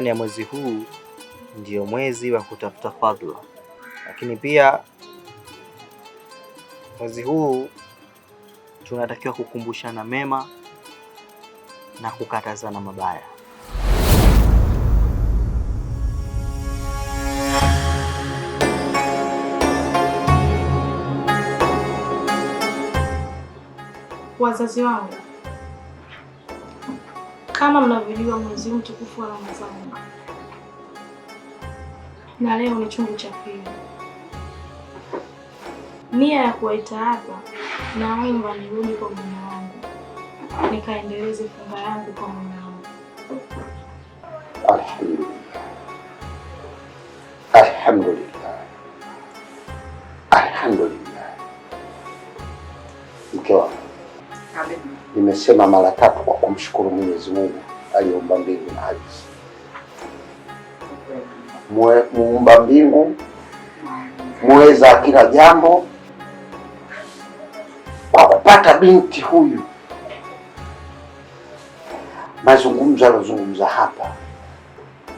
ndani ya mwezi huu ndio mwezi wa kutafuta fadhila, lakini pia mwezi huu tunatakiwa kukumbushana mema na kukatazana mabaya. Wazazi wangu, kama mnavyojua mwezi mtukufu wa Ramadhani na leo ni chungu cha pili, nia ya kuwaita hapa, naomba nirudi kwa mume wangu nikaendeleze funga yangu kwa mume wangu. Alhamdulillah. Mke wangu, nimesema mara 3 kwa kumshukuru Mwenyezi Mungu aliyeumba mbingu na ardhi. Muumba mbingu, muweza kila jambo, kwa kupata binti huyu. Mazungumzo aliyozungumza hapa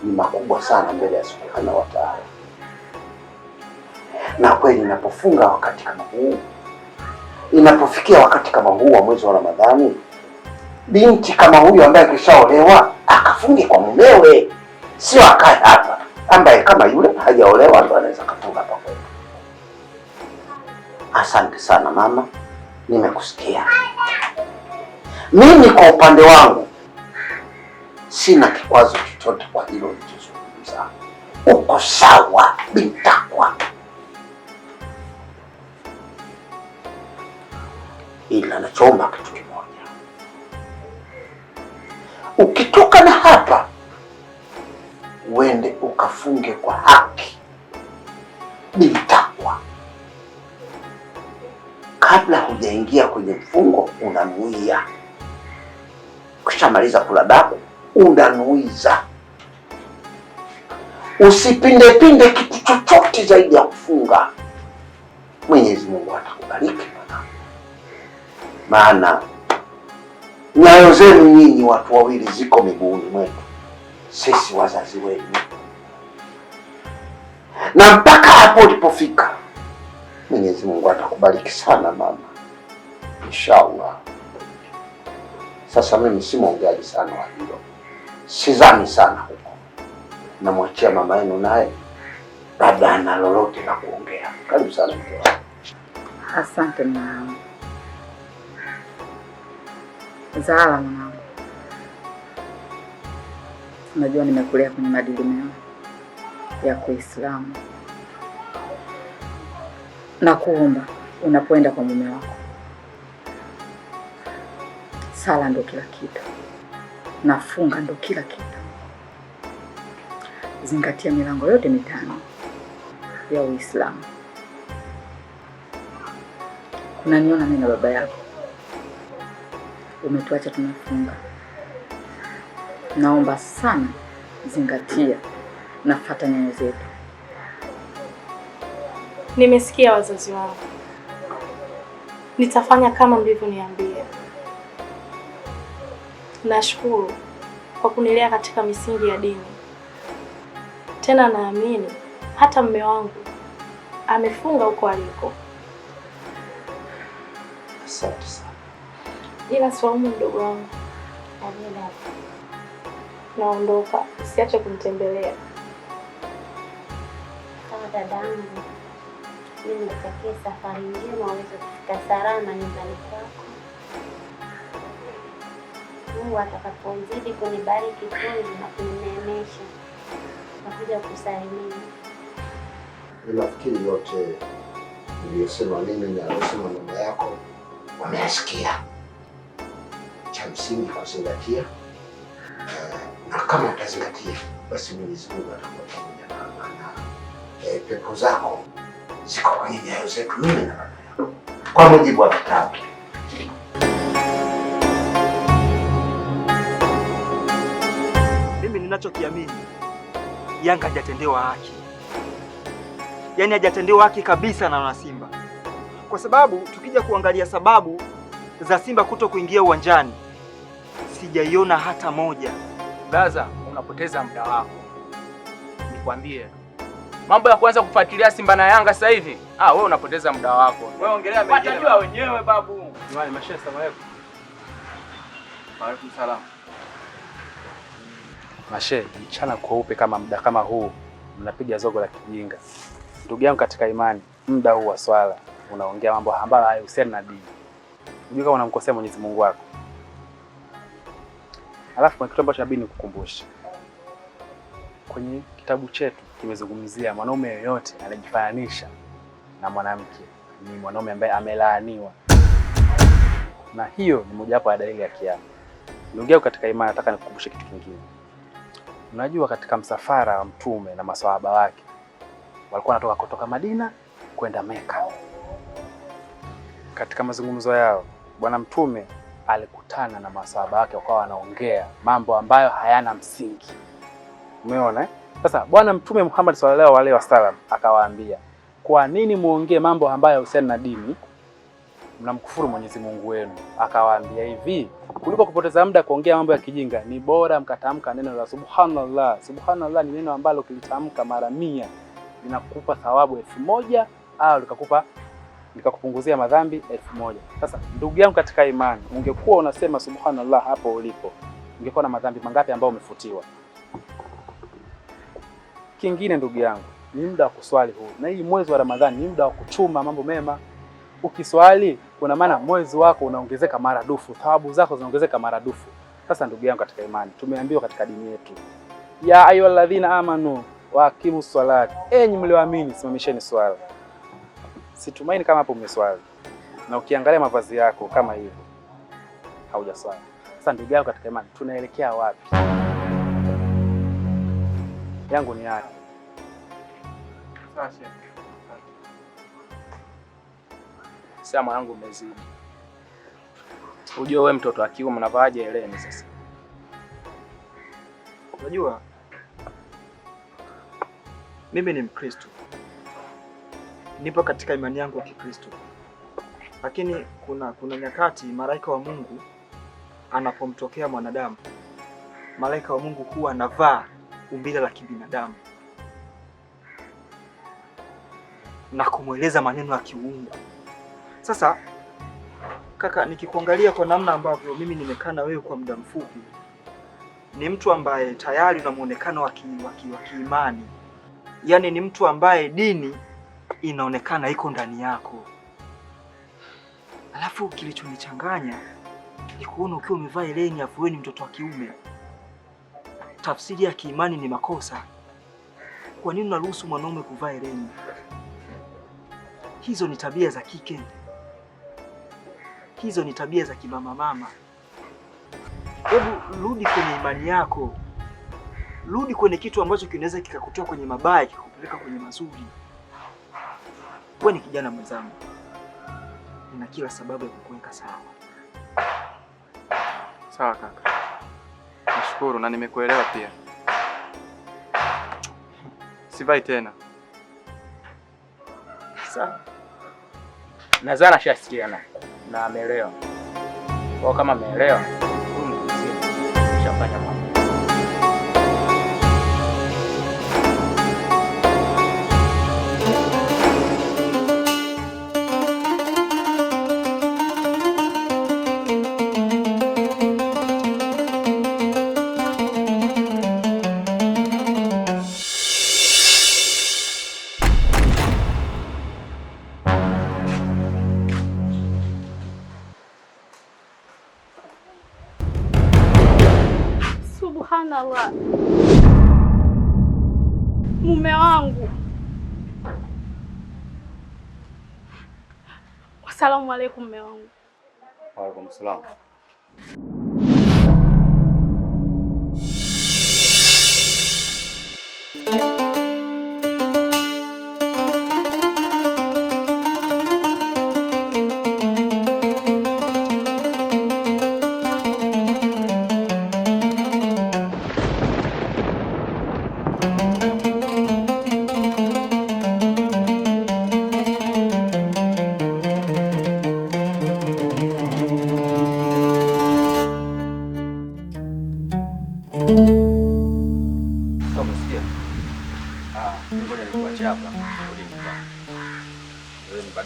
ni makubwa sana mbele ya Subhanahu wa Ta'ala. Na kweli ninapofunga wakati kama huu, inapofikia wakati kama huu wa mwezi wa Ramadhani, binti kama huyu ambaye kishaolewa akafunge kwa mumewe, sio akae hapa ambaye kama yule hajaolewa ndo anaweza kufunga hapa kwetu. Asante sana mama, nimekusikia. Mimi kwa upande wangu sina kikwazo chochote kwa hilo ulichozungumza. Uko sawa bintakwa. Ila nachoomba kitu kimoja. Ukitoka na hapa, uende ukafunge kwa haki bintakwa. Kabla hujaingia kwenye mfungo unanuia. Ukishamaliza kula daku unanuiza. Usipinde pinde kitu chochote zaidi ya kufunga. Mwenyezi Mungu atakubariki bwana. Maana nyayo zenu nyinyi watu wawili ziko miguuni mwetu sisi wazazi wenu, na mpaka hapo ulipofika Mwenyezi Mungu atakubariki sana mama, inshallah. Sasa mimi si mwongeaji sana wa hilo, sizami sana huko, namwachia mama yenu naye labda ana lolote la kuongea. Karibu sana mke wangu. Asante mwanangu. Zala mwanangu, unajua nimekulea kwenye maadili mema ya Kiislamu. Na kuomba unapoenda kwa mume wako, sala ndo kila kitu, na funga ndo kila kitu. Zingatia milango yote 5 ya Uislamu. Unaniona mimi na baba yako umetuacha tunafunga. Naomba sana zingatia na fuata nyayo zetu. Nimesikia wazazi wangu, nitafanya kama mlivyoniambia. Nashukuru kwa kunilea katika misingi ya dini. Tena naamini hata mume wangu amefunga huko aliko. Asante sana. Ila Swaumu mdogo wangu, naondoka, usiache kumtembelea. Sawa dadangu, mimi natakia safari njema uweze kufika salama nyumbani kwako. Mungu atakapozidi kunibariki kweli na kunineemesha, nakuja kusalimia. Nafikiri yote niliyosema mimi na aliyosema mama yako wameyasikia. Cha msingi kuzingatia, na kama utazingatia basi Mwenyezi Mungu atakuwa pamoja na maana pepo zako ziko kwenye nyayo zetu mimi na baba yako, kwa mujibu wa kitabu. Mimi ninachokiamini, Yanga hajatendewa haki. Yaani hajatendewa haki kabisa na Wanasimba. Kwa sababu tukija kuangalia sababu za Simba kuto kuingia uwanjani, sijaiona hata moja. Baza, unapoteza muda wako. Nikwambie, mambo ya kuanza kufuatilia Simba na Yanga sasa hivi, wewe unapoteza muda wako. Wewe ongelea mengine. Watajua wenyewe babu. Jamani, mashehe, asalamu alaykum. Wa alaykum salaam. Mashehe, mchana kweupe kama muda kama huu mnapiga zogo la kijinga. Ndugu yangu katika imani, muda huu wa swala unaongea mambo ambayo hayahusiani na dini. Unajua kama unamkosea Mwenyezi Mungu wako. Alafu kuna kitu ambacho inabidi nikukumbushe. Kwenye kitabu chetu kimezungumzia mwanaume yoyote anajifananisha na mwanamke ni mwanaume ambaye amelaaniwa. Na hiyo ni mojawapo ya dalili ya kiyama. Ndugu yangu katika imani, nataka nikukumbushe kitu kingine. Unajua katika msafara wa Mtume na maswahaba wake walikuwa wanatoka kutoka Madina kwenda Meka. Katika mazungumzo yao Bwana Mtume alikutana na maswahaba wake wakawa wanaongea mambo ambayo hayana msingi. Umeona? Sasa Bwana Mtume Muhammad sallallahu alaihi wasallam akawaambia, kwa nini muongee mambo ambayo husiana na dini? Mnamkufuru Mwenyezi Mungu wenu. Akawaambia hivi, kuliko kupoteza muda kuongea mambo ya kijinga, ni bora mkatamka neno la subhanallah. Subhanallah ni neno ambalo ukilitamka mara 100 linakupa thawabu 1000 au likakupunguzia madhambi 1000. Sasa ndugu yangu katika imani, ungekuwa unasema subhanallah hapo ulipo, ungekuwa na madhambi mangapi ambayo umefutiwa? Kingine ndugu yangu, ni muda wa kuswali huu. Na hii mwezi wa Ramadhani ni muda wa kuchuma mambo mema. Ukiswali kuna maana mwezi wako unaongezeka maradufu, thawabu zako zinaongezeka maradufu. Sasa ndugu yangu katika imani, tumeambiwa katika dini yetu, ya ayyuhalladhina amanu wa aqimus salati, enyi mlioamini simamisheni swala. Situmaini kama hapo umeswali. Na ukiangalia mavazi yako kama hivyo haujaswali. Sasa ndugu yangu katika imani, tunaelekea wapi? Yangu ni yake. Sasa mwanangu umezidi. Unajua wewe mtoto wa kiume unavaaje eleni sasa? Unajua mimi ni Mkristo. Nipo katika imani yangu ya Kikristo. Lakini kuna nyakati malaika wa Mungu anapomtokea mwanadamu, malaika wa Mungu huwa anavaa umbile la kibinadamu na kumweleza maneno ya kiungu. Sasa kaka, nikikuangalia kwa namna ambavyo mimi nimekaa na wewe kwa muda mfupi, ni mtu ambaye tayari una muonekano wa kiimani. Yaani ni mtu ambaye dini inaonekana iko ndani yako. Alafu kilichonichanganya ni kuona ukiwa umevaa eleni afu wewe ni mtoto wa kiume. Tafsiri ya kiimani ni makosa. Kwa nini unaruhusu mwanaume kuvaa eleni? Hizo ni tabia za kike. Hizo ni tabia za kimama mama. Hebu rudi kwenye imani yako. Rudi kwenye kitu ambacho kinaweza kikakutoa kwenye mabaya kikakupeleka kwenye mazuri. Wewe ni kijana mwenzangu. Nina kila sababu ya kukuweka sawa. Sawa kaka. Nashukuru na nimekuelewa pia. Sivai tena. Sawa. Nazana shasikia na ameelewa. Kwa kama ameelewa, shafanya mambo. Subhanallah. Mume wangu. Asalamu alaykum mume wangu. Wa alaykum salaam.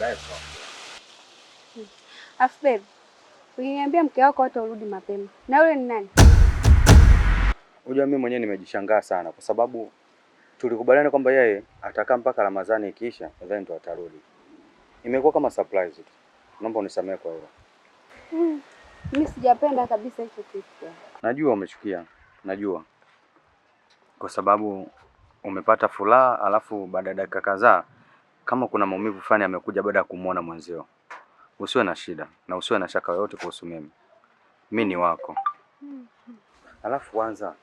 baadaye tutaongea. Afu babe, uliniambia mke wako hatarudi mapema. Na yule ni nani? Unajua mimi mwenyewe nimejishangaa sana kwa sababu tulikubaliana kwamba yeye atakaa mpaka Ramadhani ikiisha, then ndo atarudi. Imekuwa kama surprise tu. Naomba unisamehe kwa hilo. Mimi sijapenda kabisa hicho kitu. Najua umechukia. Najua. Kwa sababu umepata furaha alafu baada ya dakika kadhaa kama kuna maumivu fulani yamekuja baada ya kumuona mwenzio. Usiwe na shida na usiwe na shaka yoyote kuhusu mimi. Mimi ni wako. Alafu kwanza,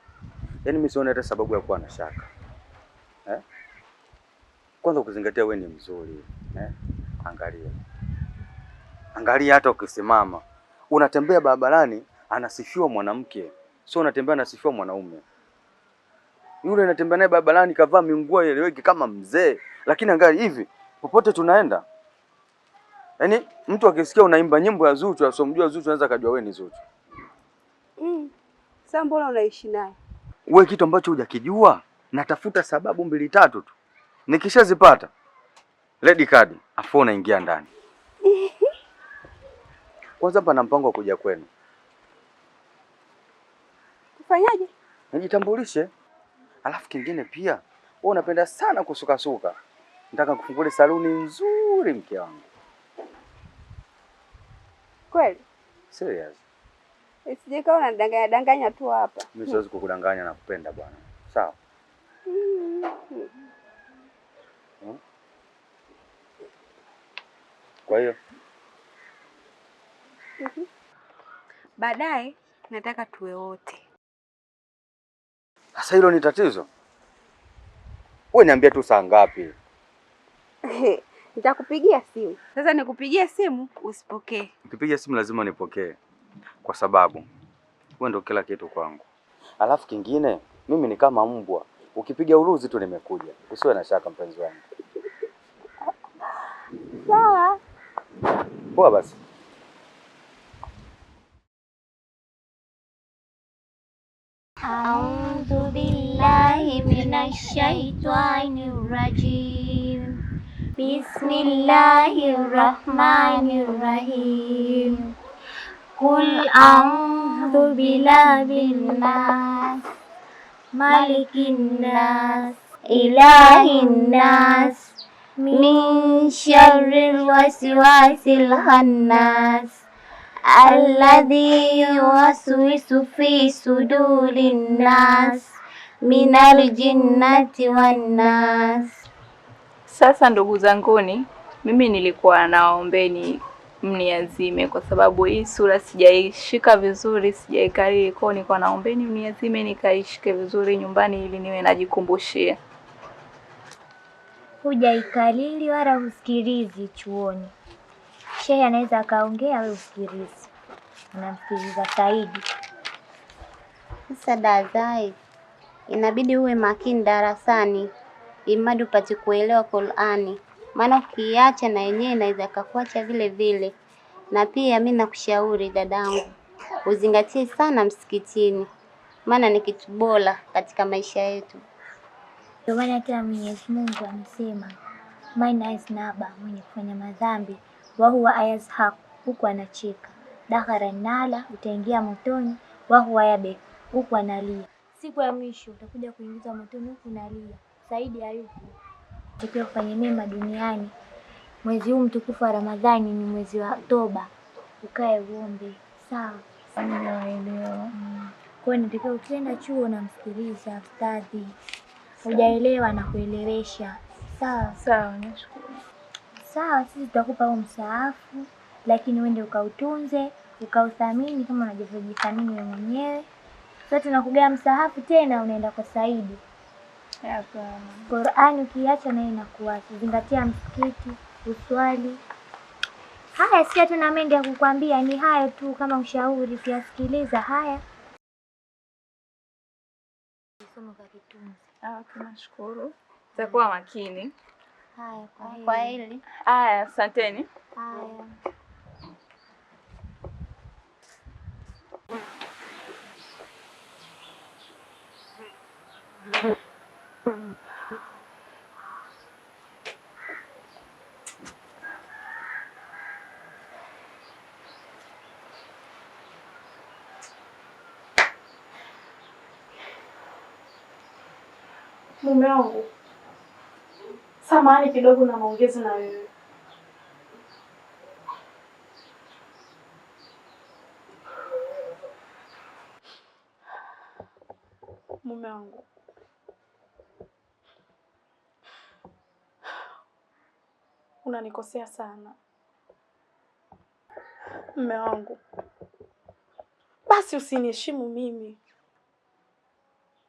yaani mimi sioni hata sababu ya kuwa na shaka. Kwanza ukizingatia wewe ni mzuri, Angalia. Angalia hata ukisimama, unatembea barabarani anasifiwa mwanamke. Sio unatembea anasifiwa mwanaume. Yule anatembea naye barabarani kavaa minguo eleweki kama mzee, lakini angalia hivi, popote tunaenda. Yaani mtu akisikia unaimba nyimbo ya Zuchu, asomjua Zuchu anaweza kujua wewe ni Zuchu. Sasa mbona unaishi naye? Wewe kitu ambacho hujakijua, natafuta sababu 2 3 tu. Nikishazipata red card, afu unaingia ndani. Kwanza hapa na mpango wa kuja kwenu. Kufanyaje? Nijitambulishe. Alafu kingine pia, wewe unapenda sana kusuka. Nataka kufungulia saluni nzuri mke wangu. Kweli? Serious. Sije kama unadanganya tu hapa. Mimi siwezi kukudanganya na kupenda bwana. Sawa? Kwa hiyo baadaye nataka tuwe wote. Sasa hilo ni tatizo? Wewe niambia tu saa ngapi? Nitakupigia simu. Sasa nikupigie simu usipokee. Ukipiga simu lazima nipokee. Kwa sababu wewe ndio kila kitu kwangu. Alafu kingine, mimi ni kama mbwa. Ukipiga uruzi tu nimekuja. Usiwe na shaka mpenzi wangu. Sawa. Poa basi. A'udhu billahi minash shaitanir rajim. Bismillahir rahmanir rahim. Qul a'udhu birabbin nas, malikin nas, ilahin nas, min syarril waswasil khannas, alladhi yuwaswisu fi sudurin nas, minal jinnati wan nas. Sasa ndugu zanguni, mimi nilikuwa naombeni mniazime kwa sababu hii sura sijaishika vizuri, sijaikariri. Kwa nilikuwa naombeni mniazime nikaishike vizuri nyumbani ili niwe najikumbushia. Hujaikalili wala usikilizi chuoni. Shehe anaweza akaongea wewe usikilizi. Unamsikiliza Saidi. Sasa dazai, inabidi uwe makini darasani imadi upate kuelewa Qur'ani. Maana ukiacha na yenyewe inaweza kukuacha vile vile. Na pia mimi nakushauri dadangu, uzingatie sana msikitini. Maana ni kitu bora katika maisha yetu. Ndio maana hata Mwenyezi Mungu amesema, man aznaba, mwenye kufanya madhambi, wa huwa ayazhaq, huku anacheka, dakhala nala, utaingia motoni, wa huwa yabek, huku analia. Siku ya mwisho utakuja kuingizwa motoni huku unalia. Saidi hayupo. Tukiwa kufanya mema duniani. Mwezi huu mtukufu wa Ramadhani ni mwezi wa toba. Ukae uombe. Sawa. Naelewa. Kwa hiyo nitakiwa ukienda chuo na msikiliza ustadhi. Hujaelewa na kuelewesha. Sawa. Sawa, nashukuru. Sawa, sisi tutakupa huo msaafu, lakini uende ukautunze, ukauthamini kama unavyojithamini wewe mwenyewe. Sasa tunakugawa msaafu tena unaenda kwa Saidi. Hapana. Qur'ani ukiacha nayo inakuacha. Zingatia msikiti, uswali. Haya, si tuna mengi ya kukwambia, ni hayo tu kama ushauri, ukiyasikiliza haya. Somo kwa kitunzi. Tunashukuru. Tutakuwa makini. Haya, kwa hili. Haya, asanteni. Haya. Mume wangu, samahani kidogo na maongezi na wewe. Mume wangu, unanikosea sana. Mume wangu, basi usiniheshimu mimi,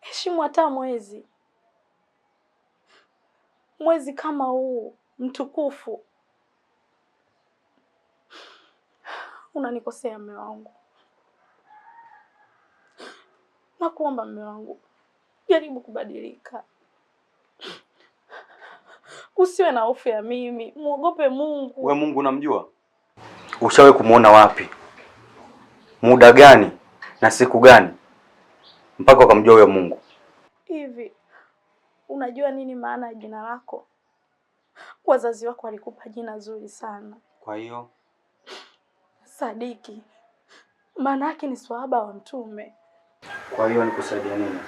heshimu hata mwezi kama huu mtukufu. Unanikosea mume wangu. Nakuomba mume wangu, jaribu kubadilika. Usiwe na hofu ya mimi, muogope Mungu. We Mungu unamjua? Ushawe kumuona wapi? Muda gani na siku gani mpaka ukamjua huyo Mungu? Hivi unajua nini maana ya jina lako? Wazazi wako walikupa jina zuri sana. Kwa hiyo Sadiki maana yake ni swahaba wa Mtume. Kwa hiyo nikusaidia nini?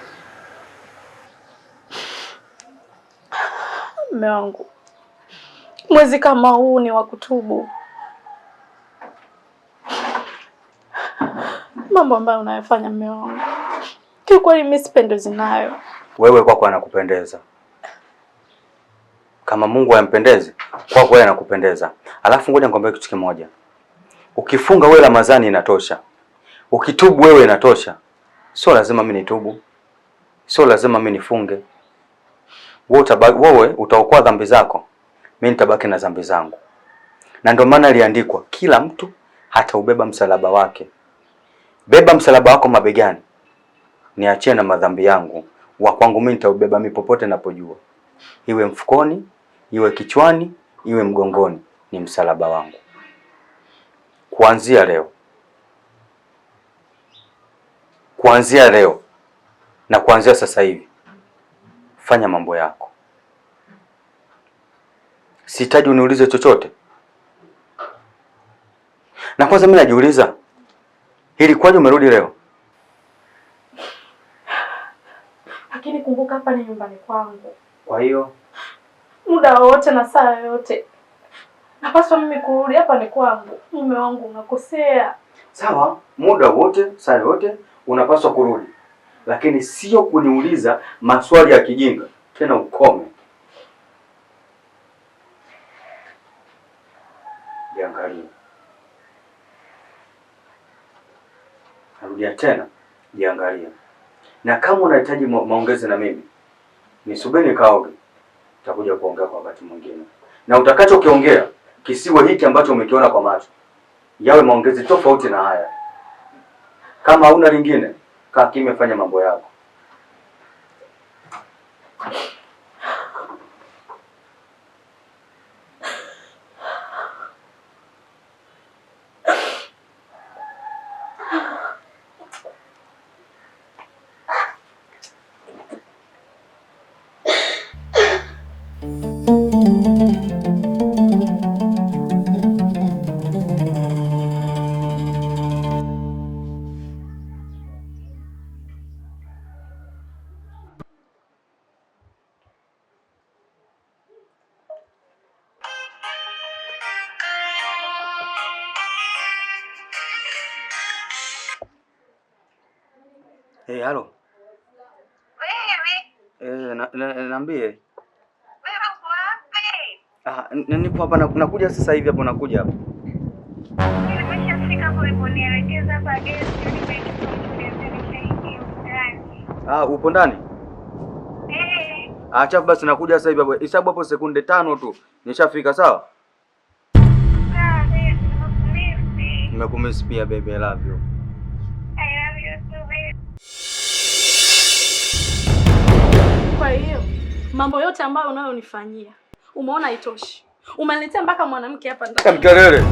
Mume wangu, mwezi kama huu ni wa kutubu. Mambo ambayo unayofanya mume wangu, kiukweli mimi sipendezi nayo. Wewe kwako anakupendeza. Kama Mungu hampendezi, kwako wewe anakupendeza. Alafu ngoja nikwambie kitu kimoja. Ukifunga wewe Ramadhani inatosha. Ukitubu wewe inatosha. Sio lazima mimi nitubu. Sio lazima mimi nifunge. Wewe utaokoa dhambi zako. Mimi nitabaki na dhambi zangu. Na ndio maana iliandikwa kila mtu hata ubeba msalaba wake. Beba msalaba wako mabegani. Niachie na madhambi yangu. Wa kwangu mimi nitaubeba mimi popote ninapojua. Iwe mfukoni, iwe kichwani, iwe mgongoni, ni msalaba wangu. Kuanzia leo na kuanzia sasa hivi fanya mambo yako. Sihitaji uniulize chochote. Na kwanza mimi najiuliza, hili kwaje umerudi leo? Lakini kumbuka hapa ni nyumbani kwangu. Kwa hiyo muda wote na saa yote napaswa mimi kurudi, hapa ni kwangu. Mume wangu unakosea. Sawa, muda wote, saa yote unapaswa kurudi. Lakini sio kuniuliza maswali ya kijinga. Tena ukome. Jiangalie. Narudia tena, jiangalie. Na kama unahitaji maongezi na mimi, nisubiri kaoge. Nitakuja kuongea kwa wakati mwingine. Na utakachokiongea kisiwe hiki ambacho umekiona kwa macho. Yawe maongezi tofauti na haya. Kama hauna lingine, kaa kimya, fanya mambo yako. Hey, halo. Wewe. Niambie. Wewe uko wapi? Nipo hapa nakuja sasa hivi hapo nakuja hapo. Nimeshafika hapo uliponielekeza hapa gesi upo ndani? Acha basi nakuja sasa hivi hapo. Hesabu hapo sekunde 5 tu. Nishafika sawa? Nimekumiss pia baby, I love you. Kwa hiyo mambo yote ambayo unayonifanyia umeona haitoshi, umeniletea mpaka mwanamke hapa ndani. Kamkelele.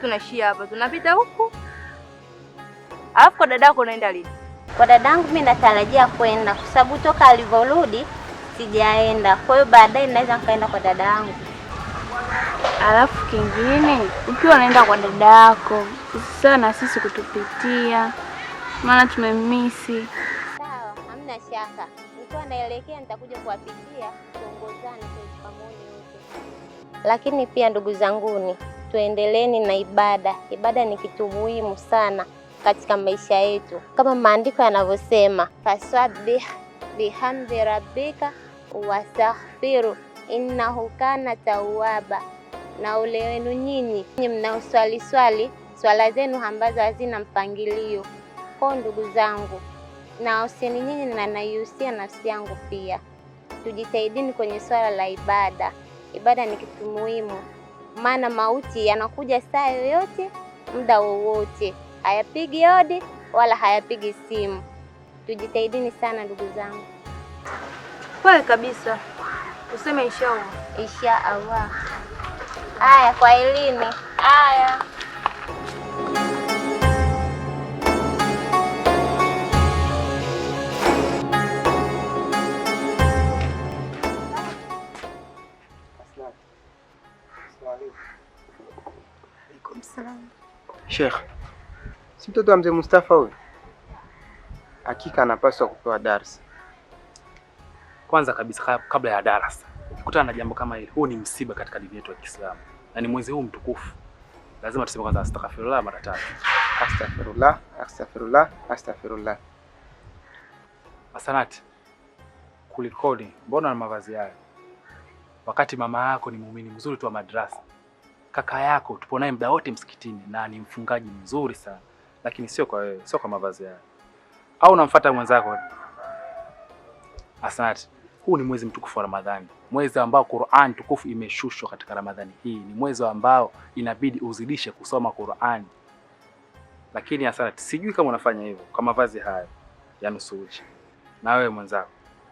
tunaishia hapa, tunapita huku. Alafu kwa dadako unaenda lini? Kwa dadangu mimi natarajia kwenda kwa sababu toka alivyorudi sijaenda. Kwa hiyo baadaye naweza nikaenda kwa dadangu. Alafu kingine, ukiwa unaenda kwa dada yako, usisahau na sisi kutupitia. Maana tumemisi. Sawa, hamna shaka. Nikiwa naelekea nitakuja kuwapitia, tuongozane pamoja wote. Lakini pia ndugu zanguni, tuendeleeni na ibada. Ibada ni kitu muhimu sana katika maisha yetu. Kama maandiko yanavyosema, faswabbih bihamdi rabbika wastaghfiru innahu kana tawwaba. Na ole wenu nyinyi mnaoswali swala zenu ambazo hazina mpangilio. Kwa ndugu zangu, na useni nyinyi na naihusia nafsi yangu pia, tujitahidini kwenye swala la ibada. Ibada ni kitu muhimu, maana mauti yanakuja saa yoyote, muda wowote. Hayapigi hodi wala hayapigi simu. Tujitahidini sana ndugu zangu. Kweli kabisa. Useme inshallah. Inshallah. Haya, kwa elini. Haya. Sheikh, si mtoto wa mzee Mustafa huyu? Hakika anapaswa kupewa darasa. Kwanza kabisa kabla ya darasa, ukikutana na jambo kama hili, huu ni msiba katika dini yetu ya Kiislamu. Na ni mwezi huu mtukufu. Lazima tuseme kwanza astaghfirullah mara 3. Astaghfirullah, astaghfirullah, astaghfirullah. Asanati. Kulikoni, mbona na mavazi hayo? Wakati mama yako ni muumini mzuri tu wa madrasa. Kaka yako tupo naye muda wote msikitini na ni mfungaji mzuri sana. Lakini sio kwa wewe, sio kwa mavazi hayo. Au unamfuata mwenzako? Asanati. Huu ni mwezi mtukufu wa Ramadhani. Mwezi ambao Qur'an tukufu imeshushwa katika Ramadhani hii. Ni mwezi ambao inabidi uzidishe kusoma Qur'an. Lakini Asanati, sijui kama unafanya hivyo kwa mavazi haya ya nusu uchi. Na wewe mwenzako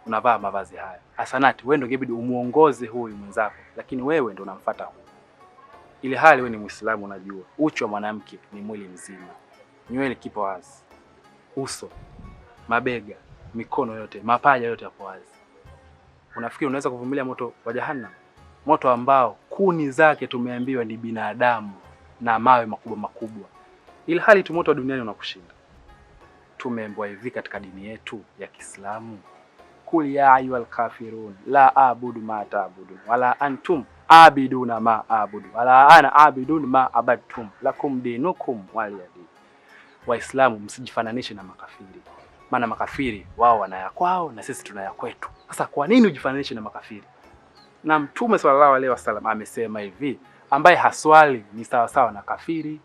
unavaa mavazi haya. Asanati, wewe ndio ingebidi umuongoze huyu mwenzako, lakini wewe ndio unamfuata huyu. Ile hali wewe ni Muislamu, unajua uchi wa mwanamke ni mwili mzima. Nywele kipo wazi. Uso, mabega, mikono yote, mapaja yote yapo wazi. Unafikiri unaweza kuvumilia moto wa Jahannam? Moto ambao kuni zake tumeambiwa ni binadamu na mawe makubwa makubwa. Ile hali tu moto wa duniani unakushinda. Tumeambiwa hivi katika dini yetu ya Kiislamu, kul ya ayyuhal kafirun la a'budu ma ta'budun wala antum abiduna ma a'budu wala ana abidun ma abadtum lakum dinukum waliyadin. Waislamu, msijifananishe na makafiri. Maana makafiri wao wanaya kwao na sisi tunaya kwetu. Sasa kwa nini ujifananishe na makafiri? Na Mtume sallallahu alaihi wasallam amesema hivi, ambaye haswali ni sawa sawa na kafiri.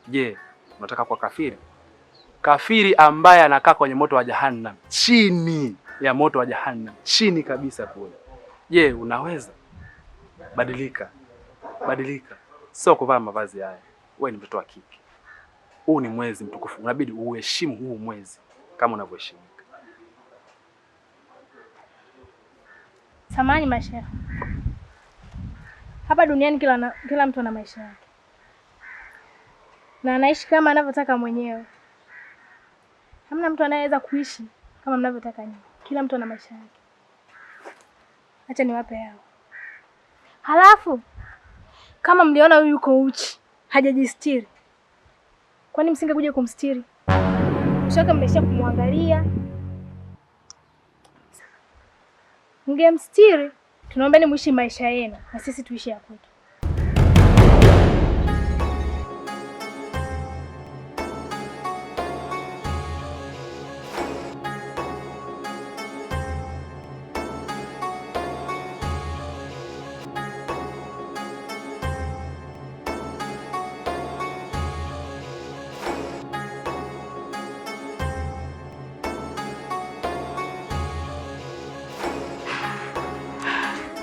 Je, unataka kwa kafiri? Kafiri ambaye anakaa kwenye moto wa Jahannam, chini ya moto wa Jahannam, chini kabisa kule. Je, unaweza? Badilika. Badilika. Sio kuvaa mavazi haya. Wewe ni mtoto wa kike. Huu ni mwezi mtukufu. Unabidi uheshimu huu mwezi kama unavyoheshimika. Samahani mashehe. Hapa duniani kila mtu ana maisha yake. Na anaishi kama anavyotaka mwenyewe. Hamna mtu anayeweza kuishi kama mnavyotaka nyinyi. Kila mtu ana maisha yake. Acha niwape yao. Halafu kama mliona huyu yuko uchi, hajajistiri, kwani msingekuja kumstiri? Mshaka mmesha kumwangalia. Mngemstiri, tunaombeni muishi maisha yenu na sisi tuishi ya kwetu.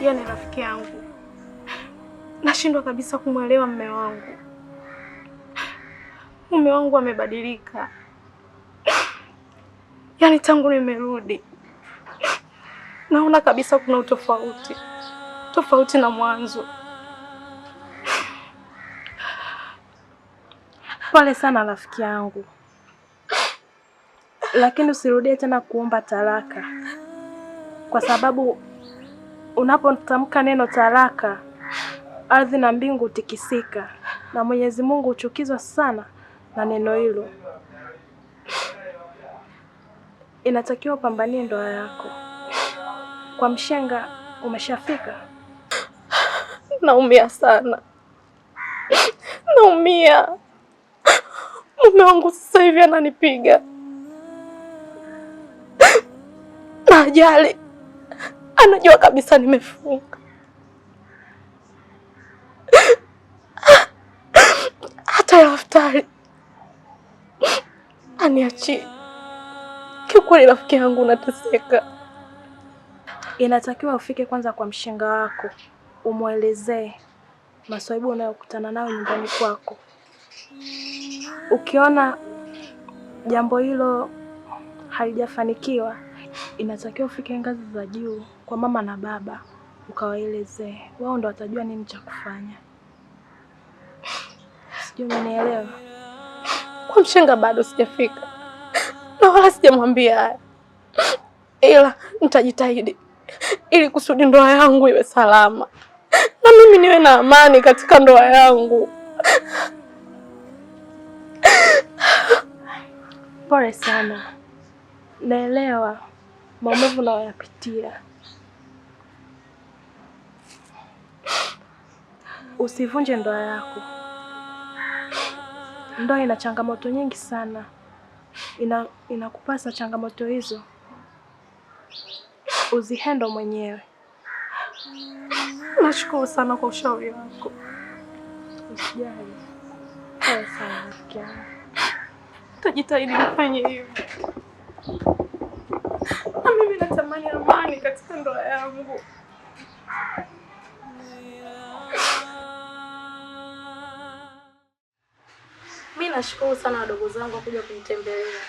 Yeye ni rafiki yangu. Nashindwa kabisa kumwelewa mume wangu. Mume wangu amebadilika. Yaani tangu nimerudi naona kabisa kuna utofauti. Tofauti na mwanzo. Pole sana rafiki yangu, lakini usirudie tena kuomba talaka, kwa sababu unapotamka neno talaka, ardhi na mbingu hutikisika, na Mwenyezi Mungu huchukizwa sana na neno hilo. Inatakiwa upambanie ndoa yako. Kwa mshenga umeshafika? Naumia sana, naumia. Mume wangu sasa hivi ananipiga na ajali, anajua kabisa nimefunga. Hata daftari aniachie. Kiukweli rafiki yangu unateseka. Inatakiwa ufike kwanza kwa mshenga wako, umwelezee maswaibu unayokutana nayo nyumbani kwako. Ukiona jambo hilo halijafanikiwa, inatakiwa ufike ngazi za juu kwa mama na baba, ukawaelezee. Wao ndo watajua nini cha kufanya. Sijui umenielewa? Kwa mshenga bado sijafika, na wala sijamwambia haya, ila nitajitahidi ili kusudi ndoa yangu iwe salama na mimi niwe na amani katika ndoa yangu. Pole sana, naelewa maumivu unayoyapitia. Usivunje ndoa yako. Ndoa ina changamoto nyingi sana. Inakupasa changamoto hizo uzihendo mwenyewe. Nashukuru sana kwa ushauri wako. Usijali. Pole sana rafiki yangu. Tajitahidi nifanye hivyo. Na mimi natamani amani katika ndoa yangu. Mimi nashukuru sana wadogo zangu kuja kunitembelea.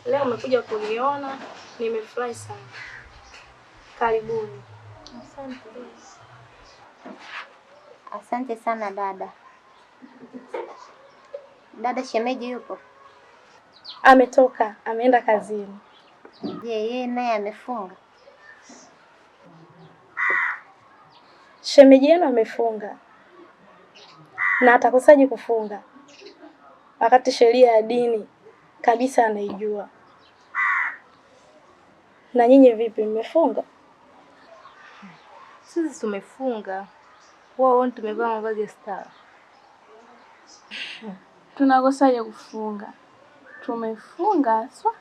Leo umekuja kuniona, nimefurahi sana. Karibuni. Asante. Asante sana dada. Dada shemeji yupo? Ametoka, ameenda kazini. Je, yeye naye amefunga? Shemeji yenu amefunga. Na atakosaje kufunga wakati sheria ya dini kabisa anaijua? Na nyinyi vipi, mmefunga? Sisi tumefunga. Wao tumevaa mavazi ya stara. Tunakosaje kufunga? Tumefunga swa.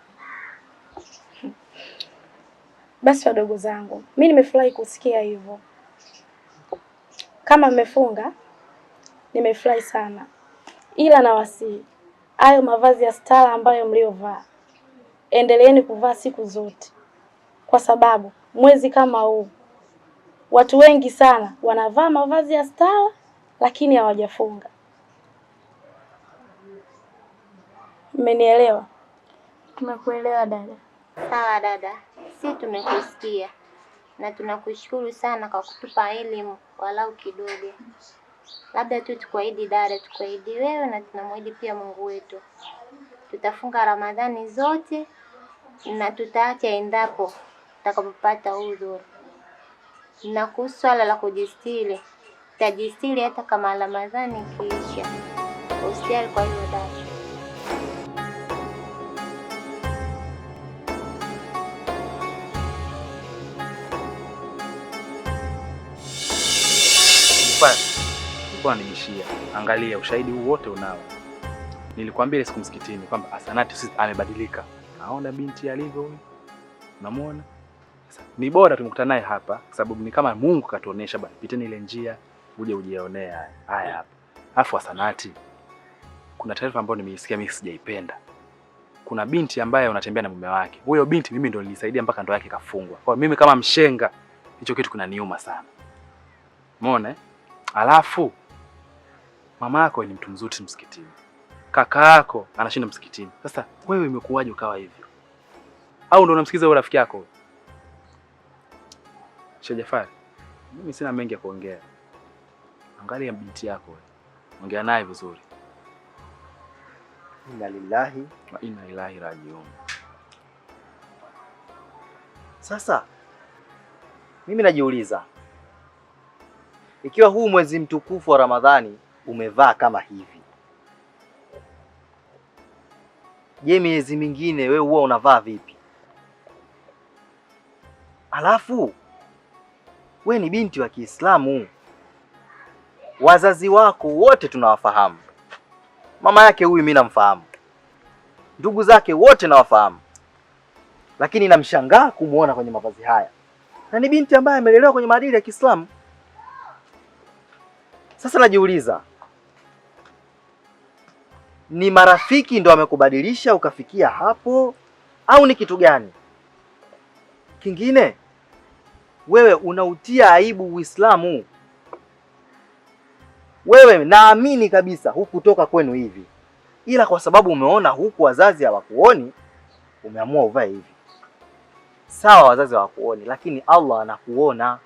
Basi wadogo zangu, mimi nimefurahi kusikia hivyo. Kama mmefunga, nimefurahi sana. Ila nawasihi, hayo mavazi ya stara ambayo mliovaa, endeleeni kuvaa siku zote. Kwa sababu mwezi kama huu watu wengi sana wanavaa mavazi ya stara lakini hawajafunga. Mmenielewa? Tumekuelewa dada. Sawa dada, sisi tumekusikia na tunakushukuru sana kwa kutupa elimu walau kidogo. Labda tu tukuahidi dada, tukuahidi wewe na tunamwahidi pia Mungu wetu, tutafunga Ramadhani zote na tutaacha endapo tutakapopata udhuru. Na kuhusu swala la kujistiri, tutajistiri hata kama Ramadhani ikiisha. Usijali kwa hilo dada. Bwana nishia. Angalia ushahidi huu wote unao. Nilikwambia ile siku msikitini kwamba Asanati sisi amebadilika. Naona binti alivyo huyu. Unamuona? Ni bora tumekutana naye hapa kwa sababu ni kama Mungu katuonesha bwana, piteni ile njia uje ujionea haya hapa. Alafu Asanati, kuna taarifa ambayo nimeisikia mimi sijaipenda. Kuna binti ambaye unatembea na mume wake. Huyo binti mimi ndo nilisaidia mpaka ndoa yake kafungwa. Kwa mimi kama mshenga hicho kitu kinaniuma sana. Umeona? Alafu mama yako ni mtu mzuri msikitini. Kaka yako anashinda msikitini. Sasa wewe imekuwaje ukawa hivyo? Au ndo unamsikiza yule rafiki yako? Sheikh Jafari, mimi sina mengi ya kuongea. Angalia binti yako wewe. Ongea naye vizuri. Inna lillahi wa inna ilaihi rajiun. Sasa mimi najiuliza, ikiwa huu mwezi mtukufu wa Ramadhani umevaa kama hivi, je, miezi mingine wewe huwa unavaa vipi? Alafu we ni binti wa Kiislamu, wazazi wako wote tunawafahamu. Mama yake huyu mimi namfahamu, ndugu zake wote nawafahamu, lakini namshangaa kumuona kwenye mavazi haya, na ni binti ambaye amelelewa kwenye maadili ya Kiislamu. Sasa najiuliza, ni marafiki ndo wamekubadilisha ukafikia hapo au ni kitu gani kingine? Wewe unautia aibu Uislamu. Wewe naamini kabisa hukutoka kwenu hivi, ila kwa sababu umeona huku wazazi hawakuoni umeamua uvae hivi. Sawa, wazazi hawakuoni, lakini Allah anakuona.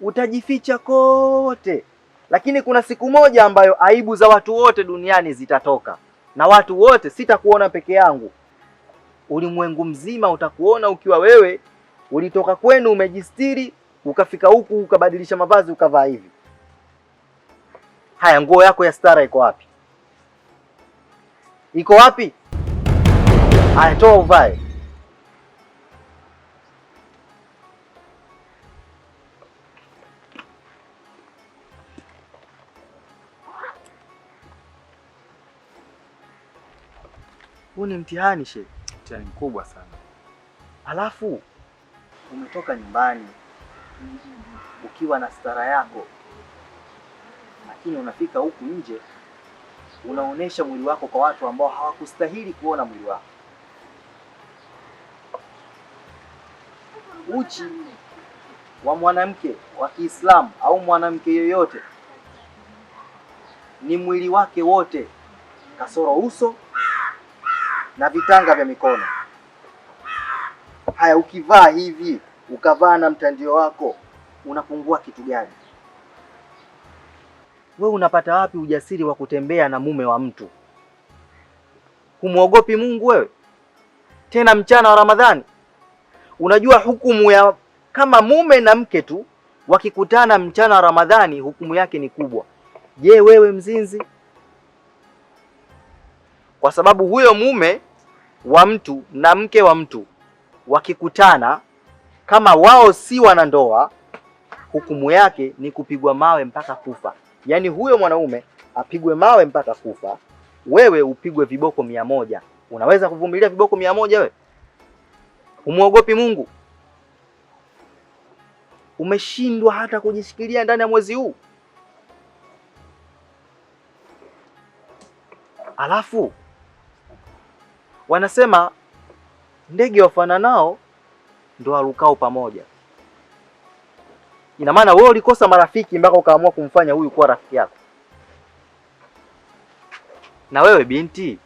Utajificha kote, lakini kuna siku moja ambayo aibu za watu wote duniani zitatoka, na watu wote, sitakuona peke yangu, ulimwengu mzima utakuona ukiwa wewe ulitoka kwenu umejistiri, ukafika huku ukabadilisha mavazi ukavaa hivi. Haya, nguo yako ya stara iko wapi? Iko wapi? Haya, toa uvae. Huu ni mtihani shehe, mtihani mkubwa sana. Alafu umetoka nyumbani ukiwa na stara yako, lakini unafika huku nje unaonesha mwili wako kwa watu ambao hawakustahili kuona mwili wako. Uchi wa mwanamke wa Kiislamu au mwanamke yoyote ni mwili wake wote kasoro uso na vitanga vya mikono. Haya, ukivaa hivi ukavaa na mtandio wako unapungua kitu gani? Wewe unapata wapi ujasiri wa kutembea na mume wa mtu? Humuogopi Mungu wewe? Tena mchana wa Ramadhani. Unajua hukumu ya kama mume na mke tu wakikutana mchana wa Ramadhani hukumu yake ni kubwa. Je, wewe mzinzi? Kwa sababu huyo mume wa mtu na mke wa mtu wakikutana, kama wao si wanandoa, hukumu yake ni kupigwa mawe mpaka kufa. Yaani huyo mwanaume apigwe mawe mpaka kufa, wewe upigwe viboko 100. Unaweza kuvumilia viboko 100 wewe? Umuogopi Mungu? Umeshindwa hata kujishikilia ndani ya mwezi huu. Alafu wanasema ndege wafananao ndo warukao pamoja. Ina maana wewe ulikosa marafiki mpaka ukaamua kumfanya huyu kuwa rafiki yako. Na wewe binti,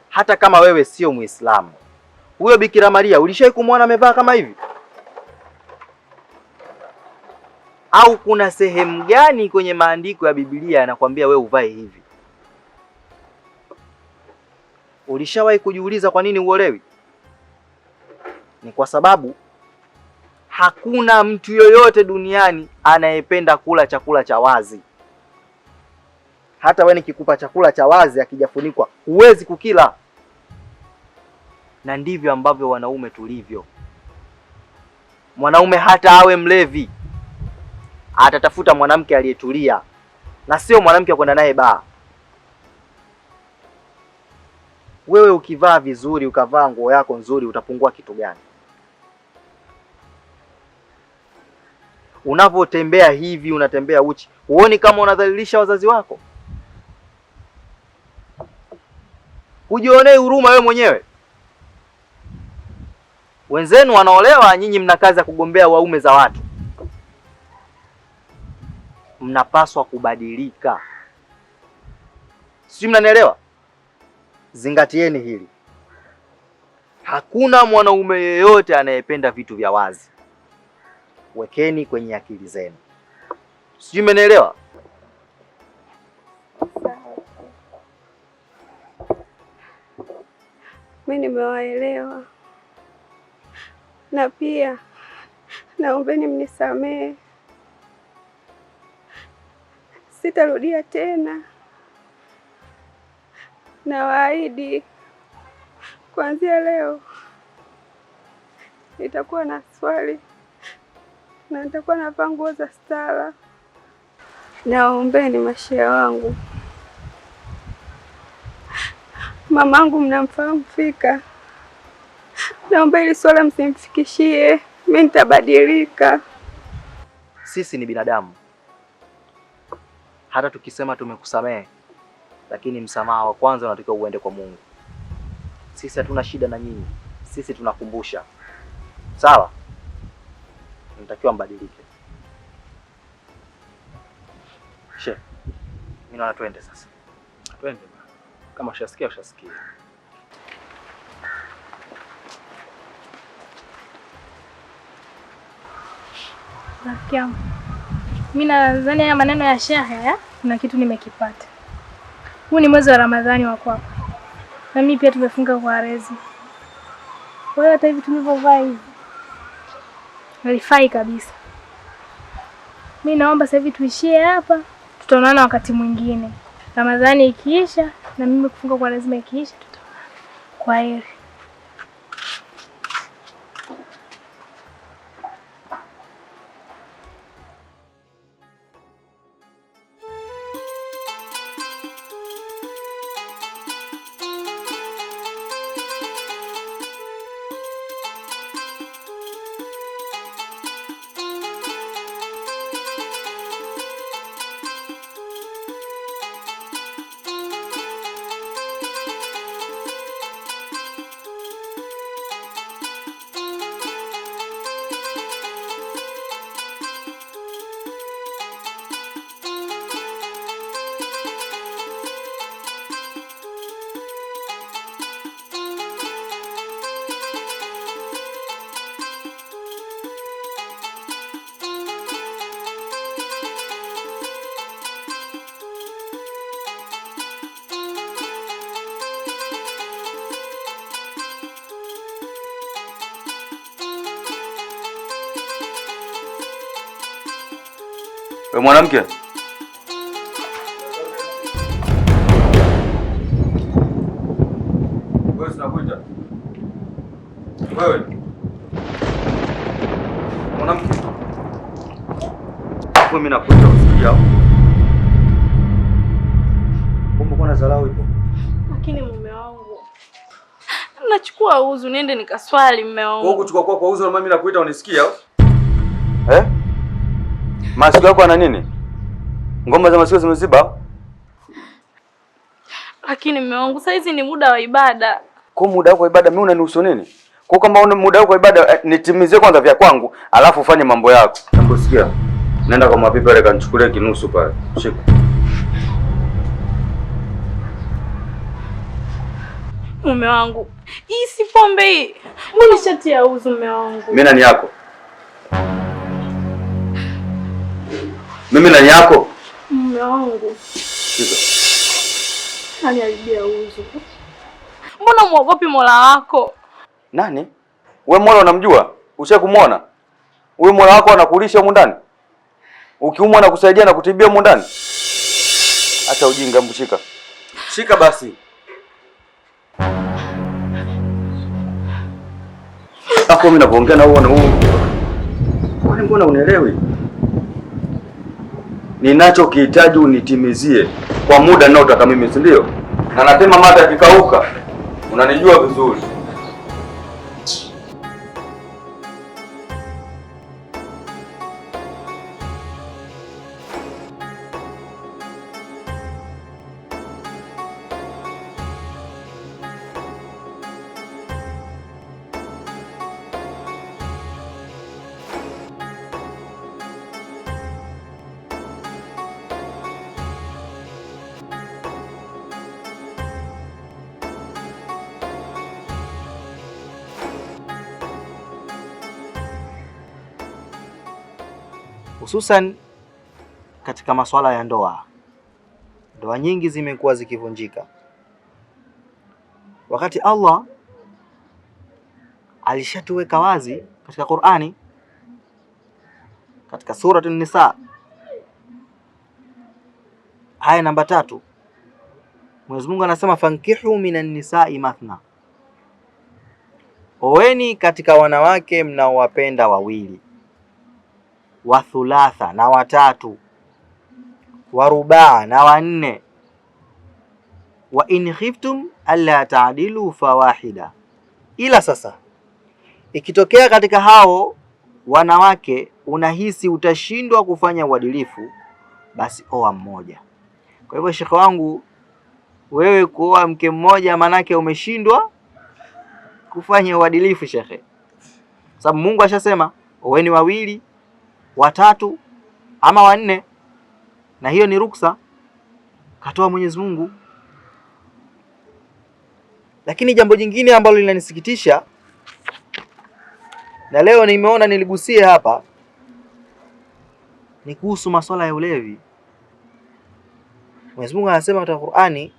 hata kama wewe sio Muislamu, huyo Bikira Maria ulishai kumwona amevaa kama hivi? Au kuna sehemu gani kwenye maandiko ya Biblia yanakwambia wewe uvae hivi? Ulishawahi kujiuliza kwa nini uolewi? Ni kwa sababu hakuna mtu yoyote duniani anayependa kula chakula cha wazi. Hata wewe nikikupa chakula cha wazi akijafunikwa huwezi kukila. Na ndivyo ambavyo wanaume tulivyo. Mwanaume hata awe mlevi atatafuta mwanamke aliyetulia, na sio mwanamke kwenda naye baa. Wewe ukivaa vizuri, ukavaa nguo yako nzuri, utapungua kitu gani? Unapotembea hivi, unatembea uchi, huoni kama unadhalilisha wazazi wako? Hujionee huruma wewe mwenyewe? Wenzenu wanaolewa, nyinyi mna kazi ya kugombea waume za watu. Mnapaswa kubadilika. Sijui mnanielewa? Zingatieni hili. Hakuna mwanaume yeyote anayependa vitu vya wazi. Wekeni kwenye akili zenu. Sijui mmenielewa? mimi nimewaelewa, na pia naombeni mnisamehe. Sitarudia tena. Nawaahidi kuanzia leo nitakuwa na swali na nitakuwa navaa nguo za stara. Naombeni mashehe wangu. Mamangu mnamfahamu fika. Naomba hili swala msimfikishie. Mimi nitabadilika. Sisi ni binadamu. Hata tukisema tumekusamehe, lakini msamaha wa kwanza unatakiwa uende kwa Mungu. Sisi hatuna shida na nyinyi. Sisi tunakumbusha. Sawa? Mnatakiwa mbadilike. She, mimi naona twende sasa. Twende. Kama ushasikia ushasikia. Rafiki yangu, mimi nadhani haya maneno ya shehe kuna kitu nimekipata. Huu ni mwezi wa Ramadhani wa kwako. Na mimi pia tumefunga kwa rezi. Kwa hiyo hata hivi tulivyovaa hivi halifai kabisa. Mimi naomba sasa hivi tuishie hapa, tutaonana wakati mwingine. Ramadhani ikiisha na mimi kufunga kwa lazima ikiisha tutaonana. Kwaheri. Wewe mwanamke? Wewe unakuita? Wewe. Mwanamke. Wewe mimi nakuita usikia? Kumbe kuna dharau ipo. Lakini mume wangu. Nachukua uzu niende nikaswali mume wangu. Wewe kuchukua kwa uzu na mimi nakuita unisikia? Eh? Masikio yako ana nini? Ngoma za masikio zimeziba? Lakini mume wangu sasa hizi ni muda wa ibada. Kwa muda wako wa ibada mimi unanihusu nini? Kwa kama una muda wako wa ibada nitimizie kwanza vya kwangu, alafu ufanye mambo yako. Hebu sikia. Nenda kwa mapipa ile kanichukulie kinusu pale. Shika. Mume wangu, hii si pombe hii. Mbona shati ya uzu mume wangu? Mimi nani yako? Mimi nani yako? Mume wangu. Shika. Nani alibia uzu? Mbona muogopi Mola wako? Nani? Wewe Mola unamjua? Ushakumwona? Huyu Mola wako anakulisha huko ndani? Ukiumwa na kusaidia na kutibia huko ndani? Acha ujinga, mbushika. Shika basi. Hapo mimi napoongea na wewe na wewe. Wewe mbona unielewi? Ninachokihitaji unitimizie kwa muda ninaotaka mimi, si ndio? Na nasema mata yakikauka. Unanijua vizuri. Hususan katika masuala ya ndoa. Ndoa nyingi zimekuwa zikivunjika. Wakati Allah alishatuweka wazi katika Qur'ani, katika Surah An-Nisa aya namba 3. Mwenyezi Mungu anasema fankihu minan nisa'i mathna, oweni katika wanawake mnaowapenda wawili, wa thulatha na watatu, wa rubaa na wanne, wa in khiftum alla ta'dilu fawahida. Ila sasa ikitokea katika hao wanawake unahisi utashindwa kufanya uadilifu, basi oa mmoja. Kwa hivyo shekhe wangu, wewe kuoa mke mmoja manake umeshindwa kufanya uadilifu shekhe, sababu Mungu ashasema oweni wawili, watatu ama wanne, na hiyo ni ruksa katoa Mwenyezi Mungu. Lakini jambo jingine ambalo linanisikitisha na leo nimeona niligusie hapa ni kuhusu masuala ya ulevi. Mwenyezi Mungu anasema katika Qur'ani,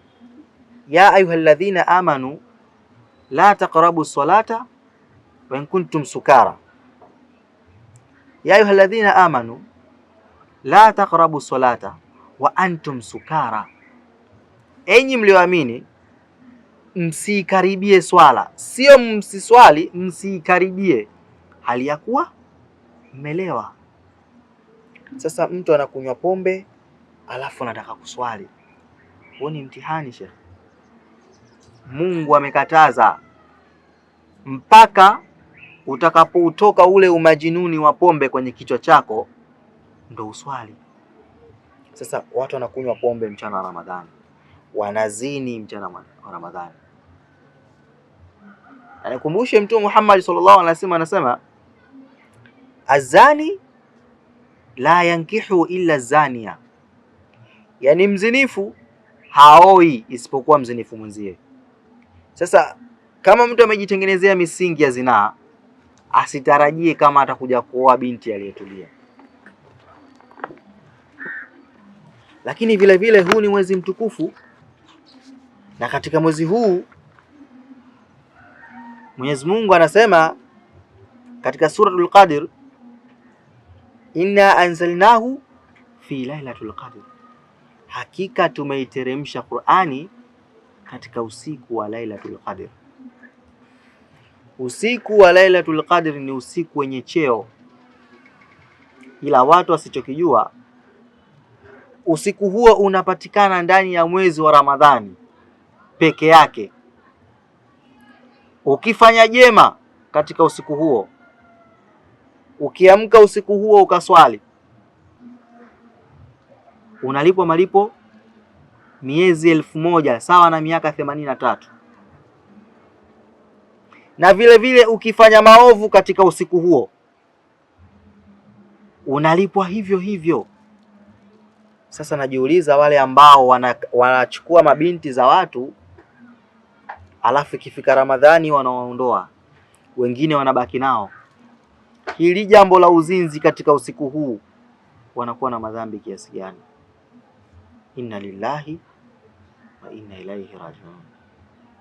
ya ayyuhalladhina amanu la taqrabu salata wa in kuntum sukara. Ya ayyuhalladhina amanu la taqrabu salata wa antum sukara, enyi mlioamini msikaribie swala, sio msiswali, msikaribie hali ya kuwa mmelewa. Sasa mtu anakunywa pombe alafu anataka kuswali, huo ni mtihani shekhi. Mungu amekataza mpaka utakapoutoka ule umajinuni wa pombe kwenye kichwa chako ndo uswali. Sasa watu wanakunywa pombe mchana wa Ramadhani, wanazini mchana wa Ramadhani. Anikumbushe Mtume Muhammad sallallahu alaihi wasallam anasema, azani la yankihu illa zania, yani mzinifu haoi isipokuwa mzinifu mwenzie. Sasa kama mtu amejitengenezea misingi ya zinaa, asitarajie kama atakuja kuoa binti aliyetulia. Lakini vile vile huu ni mwezi mtukufu, na katika mwezi huu Mwenyezi Mungu anasema katika Suratul Qadr, inna anzalnahu fi lailatul qadr, hakika tumeiteremsha Qur'ani katika usiku wa Lailatul Qadr. Usiku wa Lailatul Qadr ni usiku wenye cheo, ila watu wasichokijua, usiku huo unapatikana ndani ya mwezi wa Ramadhani peke yake. Ukifanya jema katika usiku huo, ukiamka usiku huo ukaswali, unalipwa malipo miezi 1000 sawa na miaka 83. Na vile vile ukifanya maovu katika usiku huo unalipwa hivyo hivyo. Sasa najiuliza, wale ambao wanachukua mabinti za watu alafu ikifika Ramadhani wanawaondoa, wengine wanabaki nao, hili jambo la uzinzi katika usiku huu wanakuwa na madhambi kiasi gani? Inna lillahi wa inna ilaihi rajiun.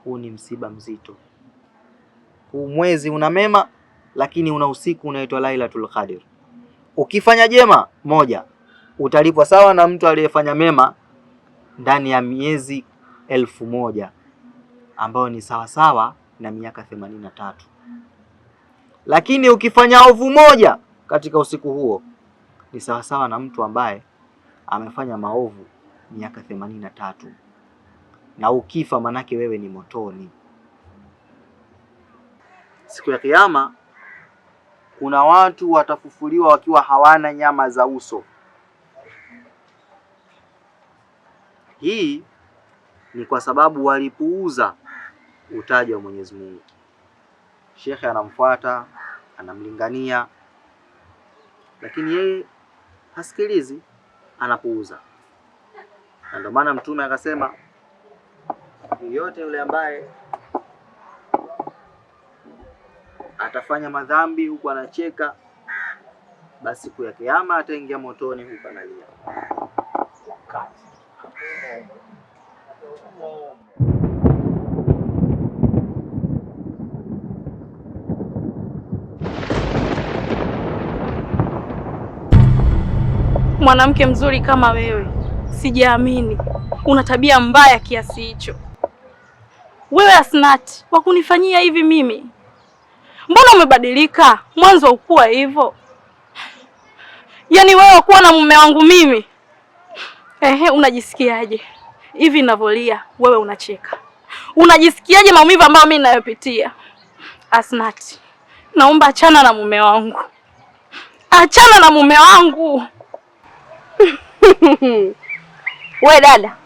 Huu ni msiba mzito. Huu mwezi una mema, lakini una usiku unaitwa Lailatul Qadr. Ukifanya jema moja utalipwa sawa na mtu aliyefanya mema ndani ya miezi 1000, ambayo ni sawa sawa na miaka 83. Lakini ukifanya ovu moja katika usiku huo ni sawa sawa na mtu ambaye amefanya maovu miaka 83, na ukifa manake wewe ni motoni. Siku ya Kiyama kuna watu watafufuliwa wakiwa hawana nyama za uso. Hii ni kwa sababu walipuuza utaji wa Mwenyezi Mungu. Shekhe anamfuata, anamlingania, lakini yeye hasikilizi, anapuuza. Na ndio maana Mtume akasema, yeyote yule ambaye atafanya madhambi huku anacheka, basi siku ya Kiyama ataingia motoni huku analia. mwanamke mzuri kama wewe. Sijaamini una tabia mbaya kiasi hicho. Wewe Asnati, wakunifanyia hivi mimi? Mbona umebadilika? Mwanzo ukuwa hivyo. Yaani wewe kuwa na mume wangu mimi. Unajisikiaje? Hivi ninavolia wewe unacheka. Unajisikiaje maumivu ambayo mimi ninayopitia? Asnati, naomba achana na mume wangu. Achana na mume wangu. We dada,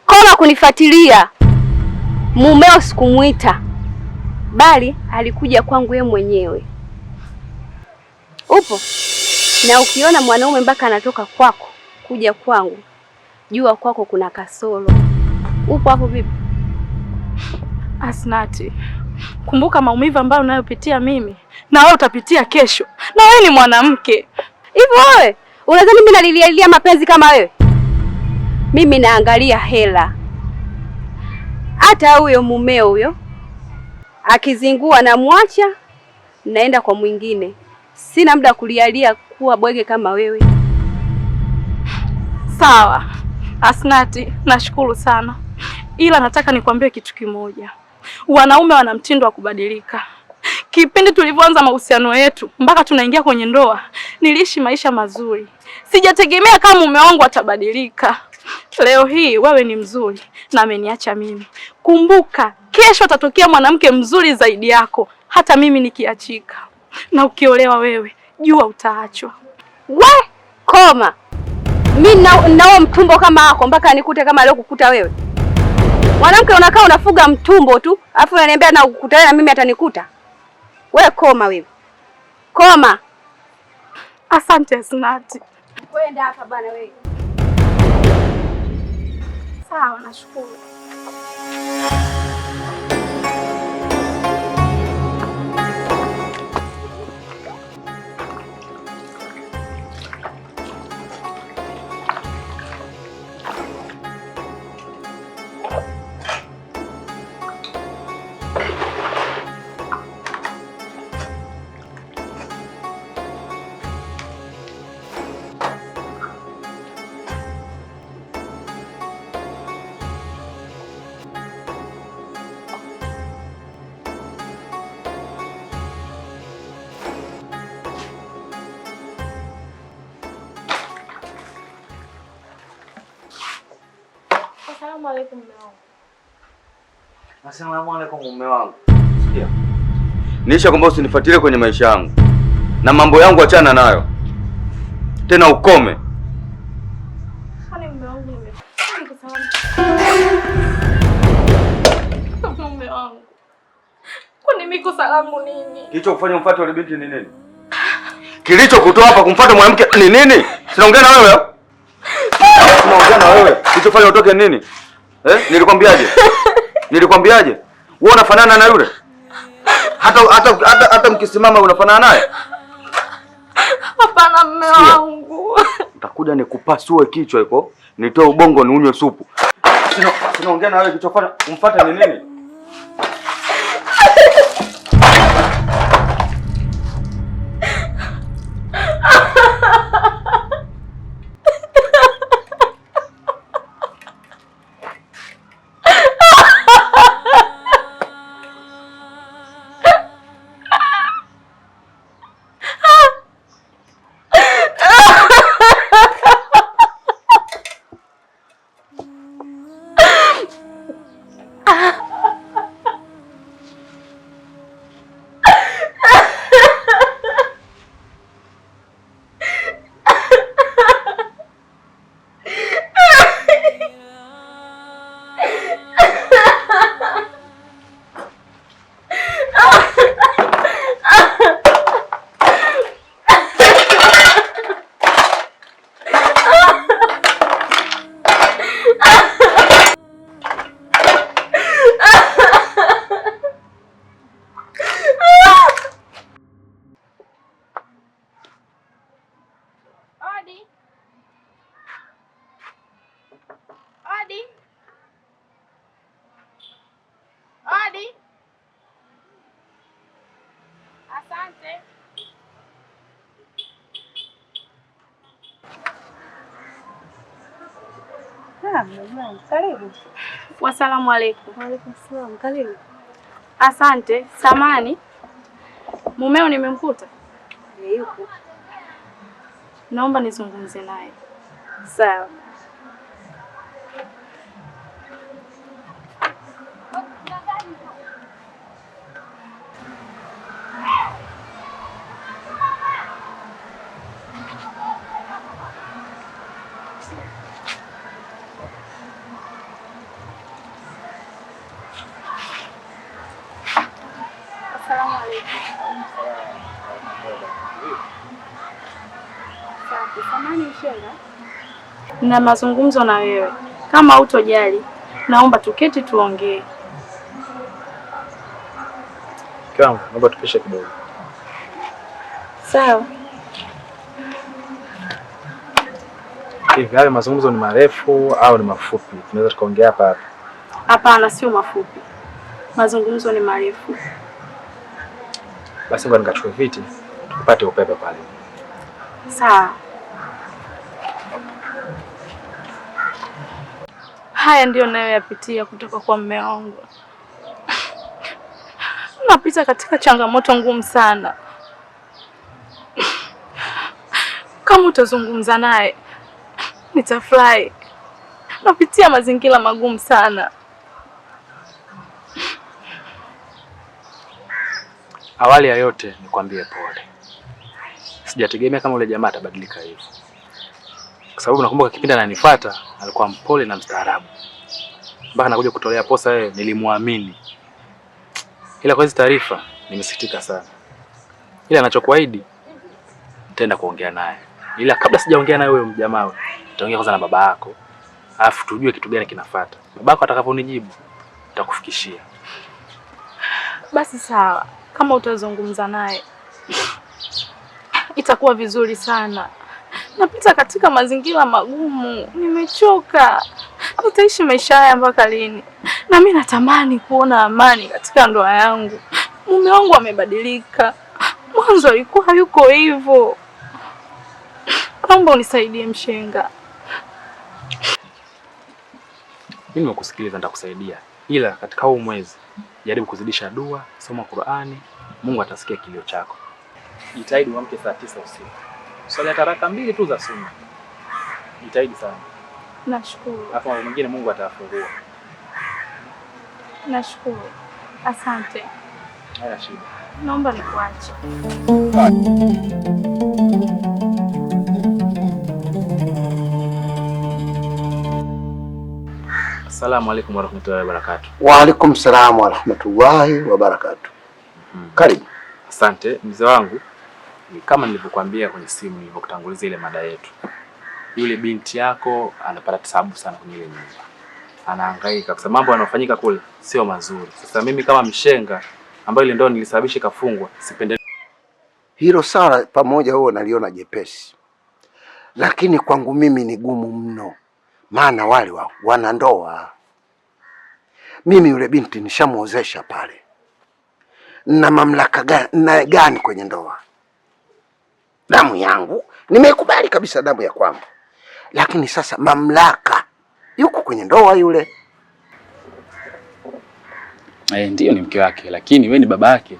koma kunifuatilia. Mumeo sikumuita, bali alikuja kwangu yeye mwenyewe. Upo? Na ukiona mwanaume mpaka anatoka kwako kuja kwangu, jua kwako kuna kasoro. Upo hapo vipi? Asnati, kumbuka maumivu ambayo unayopitia mimi na wewe utapitia kesho. Na wewe ni mwanamke. Hivyo wewe unadhani mimi nalilialia mapenzi kama wewe? Mimi naangalia hela. Hata huyo mumeo huyo akizingua na mwacha, naenda kwa mwingine. Sina muda kulialia kuwa bwege kama wewe. Sawa Asnati, nashukuru sana, ila nataka nikwambie kitu kimoja. Wanaume wana mtindo wa kubadilika. Kipindi tulivyoanza mahusiano yetu mpaka tunaingia kwenye ndoa, niliishi maisha mazuri. Sijategemea kama mume wangu atabadilika. Leo hii wewe ni mzuri na ameniacha mimi. Kumbuka, kesho atatokea mwanamke mzuri zaidi yako, hata mimi nikiachika. Na ukiolewa wewe, jua utaachwa. We, koma. Mimi nao mtumbo kama wako mpaka nikute kama leo kukuta wewe. Mwanamke unakaa unafuga mtumbo tu, afu unaniambia na kukutana na mimi atanikuta. We koma wewe. Koma. Asante Asnati. Kwenda hapa bana wewe. Sawa, nashukuru. Asalamu alaykum mume wangu. Asalamu alaykum mume wangu. Sikia. Niisha kwamba usinifuatilie kwenye maisha yangu. Na mambo yangu achana nayo. Tena ukome. Kwani mume wangu mume wangu. Kwani miko salamu nini? Kilicho kufanya umfuate yule binti ni nini? Kilicho kutoa hapa kumfuata mwanamke ni nini? Sinaongea na wewe. Sinaongea na wewe. Kilicho kufanya utoke nini? Nilikwambiaje? Nilikwambiaje? Wewe unafanana na yule? Hata mkisimama unafanana naye? Hapana mume wangu. Utakuja nikupasue kichwa iko, nitoe ubongo niunywe supu. Sinaongea na wewe, kilichofanya umfuate ni nini? Naam, karibu. Wasalamu alaykum. Wa alaykum salaam. Karibu. Asante. Samani, mumeo nimemkuta? Yupo. Naomba nizungumze naye. Sawa. Asalamu alaykum. Samani mshenga, na mazungumzo na wewe. Kama hutojali, naomba tuketi tuongee. Kama naomba tupishe kidogo. Sawa. Hivi haya mazungumzo ni marefu au ni mafupi? Tunaweza tukaongea hapa hapa. Hapana, sio mafupi. Mazungumzo ni marefu. Basi ngoja nikachukue viti tupate upepe pale. Sawa. Haya ndio nayoyapitia kutoka kwa mume wangu. Napita katika changamoto ngumu sana. Kama utazungumza naye nitafurahi. Napitia mazingira magumu sana. Awali ya yote nikwambie pole. Sijategemea kama ule jamaa atabadilika hivyo. Kwa sababu nakumbuka kipindi ananifuata alikuwa mpole na mstaarabu. Mpaka nakuja kutolea posa yeye nilimwamini. Ila kwa hizo taarifa nimesikitika sana. Ila anachokuahidi nitaenda kuongea naye. Ila kabla sijaongea naye wewe mjamaa, nitaongea kwanza na baba yako. Alafu tujue kitu gani kinafuata. Babako atakaponijibu nitakufikishia. Basi sawa. Kama utazungumza naye itakuwa vizuri sana. Napita katika mazingira magumu, nimechoka. Nitaishi maisha haya mpaka lini? Na mimi natamani kuona amani katika ndoa yangu. Mume wangu amebadilika. Mwanzo alikuwa hayuko hivyo. Naomba unisaidie mshenga. Mimi nimekusikiliza, nitakusaidia. Ila katika huu mwezi jaribu kuzidisha dua, soma Qur'ani, Mungu atasikia kilio chako. Jitahidi uamke saa 9 usiku. Swali taraka 2 tu za sunna. Jitahidi sana. Nashukuru. Hapo mambo mengine Mungu atafungua. Nashukuru. Asante. Haya shida. Naomba nikuache. Asalamu alaykum warahmatullahi wabarakatuh. Wa alaykum salaam warahmatullahi wabarakatuh. Karibu. Asante mzee wangu. Kama nilivyokuambia kwenye simu nilivyokutanguliza ile mada yetu. Yule binti yako anapata tabu sana kwenye ile nyumba. Anahangaika kwa sababu mambo yanayofanyika kule sio mazuri. Sasa mimi kama mshenga ambaye ile ndio nilisababisha kafungwa, sipendelee. Hilo sala pamoja huo naliona jepesi. Lakini kwangu mimi ni gumu mno. Maana wale wana ndoa. Mimi yule binti nishamuozesha pale. Na mamlaka gani kwenye ndoa? Damu yangu nimekubali kabisa, damu ya kwangu. Lakini sasa mamlaka yuko kwenye ndoa yule. Ndio ni mke wake, lakini wewe ni baba yake.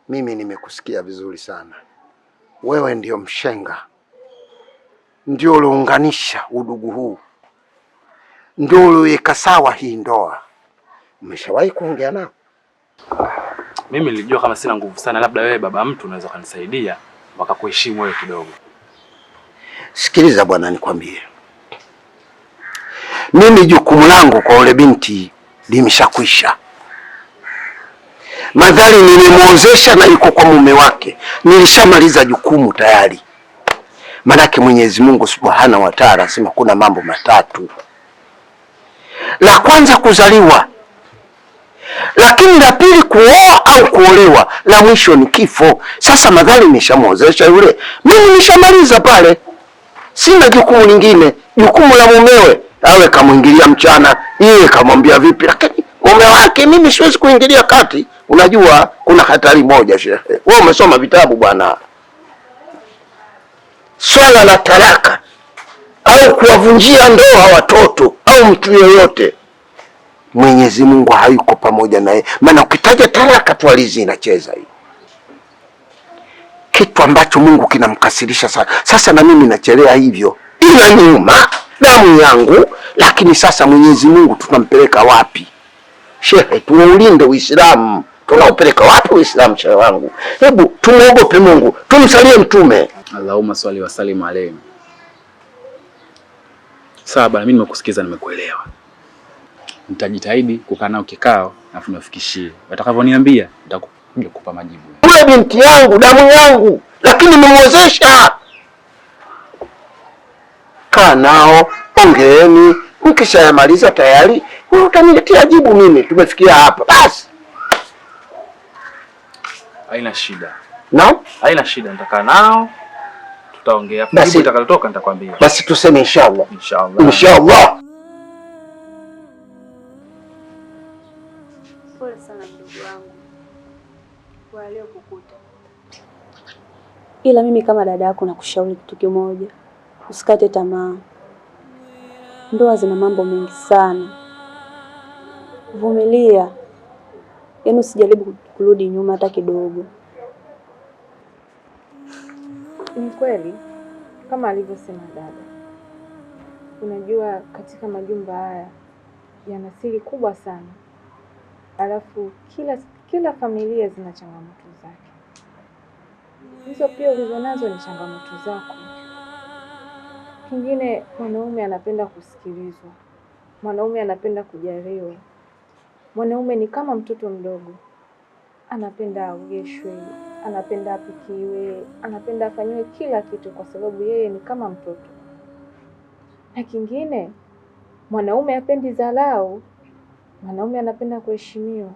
Mimi nimekusikia vizuri sana. Wewe ndio mshenga. Ndio ulounganisha udugu huu. Ndio uloweka sawa hii ndoa. Umeshawahi kuongea nao? Mimi nilijua kama sina nguvu sana, labda wewe baba mtu unaweza kunisaidia wakakuheshimu wewe kidogo. Sikiliza bwana, nikwambie. Mimi jukumu langu kwa ule binti limeshakwisha. Madhali nilimuozesha na yuko kwa mume wake, nilishamaliza jukumu tayari. Manake Mwenyezi Mungu Subhanahu wa Ta'ala asema kuna mambo matatu. La kwanza kuzaliwa. Lakini la pili kuoa au kuolewa, la mwisho ni kifo. Sasa madhali nishamuozesha yule, mimi nishamaliza pale. Sina jukumu lingine. Jukumu la mumewe awe kamuingilia mchana, yeye kamwambia vipi, lakini mume wake mimi siwezi kuingilia kati. Unajua kuna hatari moja shehe. Wewe umesoma vitabu bwana. Swala la talaka au kuwavunjia ndoa watoto au mtu yeyote, Mwenyezi Mungu hayuko pamoja naye. Maana ukitaja talaka tu alizi inacheza hii, kitu ambacho Mungu kinamkasirisha sana. Sasa na mimi nachelea hivyo, ina nyuma damu yangu, lakini sasa Mwenyezi Mungu tunampeleka wapi? Shehe, tunaulinde Uislamu, tunaupeleka wapi Uislamu? Shehe wangu, hebu tumuogope Mungu, tumsalie Mtume. Allahumma salli wa sallim alayhi. Sawa bwana, mimi nimekusikiza, nimekuelewa. Nitajitahidi kukaa nao kikao na niwafikishie. Watakavyoniambia nitakuja kukupa majibu. Yule binti yangu, damu yangu, lakini nimemwozesha. Kaa nao, ongeeni, mkishayamaliza tayari utaniletea jibu. Mimi tumefikia hapa basi. Haina shida. No? Haina shida, nitakaa nao. Tutaongea. Basi nitakalotoka nitakwambia. Basi tuseme inshallah. Inshallah. Inshallah. Pole sana ndugu wangu kwa leo kukuta. Ila mimi kama dada yako nakushauri kitu kimoja. Usikate tamaa. Ndoa zina mambo mengi sana. Vumilia. Yaani usijaribu kurudi nyuma hata kidogo. Ni kweli kama alivyosema dada. Unajua katika majumba haya yana siri kubwa sana. Alafu kila familia zina changamoto zake. Hizo pia ulizonazo ni changamoto zako. Kingine mwanaume anapenda kusikilizwa. Mwanaume anapenda kujariwa. Mwanaume ni kama mtoto mdogo. Anapenda aogeshwe, anapenda apikiwe, anapenda afanywe kila kitu kwa sababu yeye ni kama mtoto. Na kingine, mwanaume hapendi dharau. Mwanaume anapenda kuheshimiwa.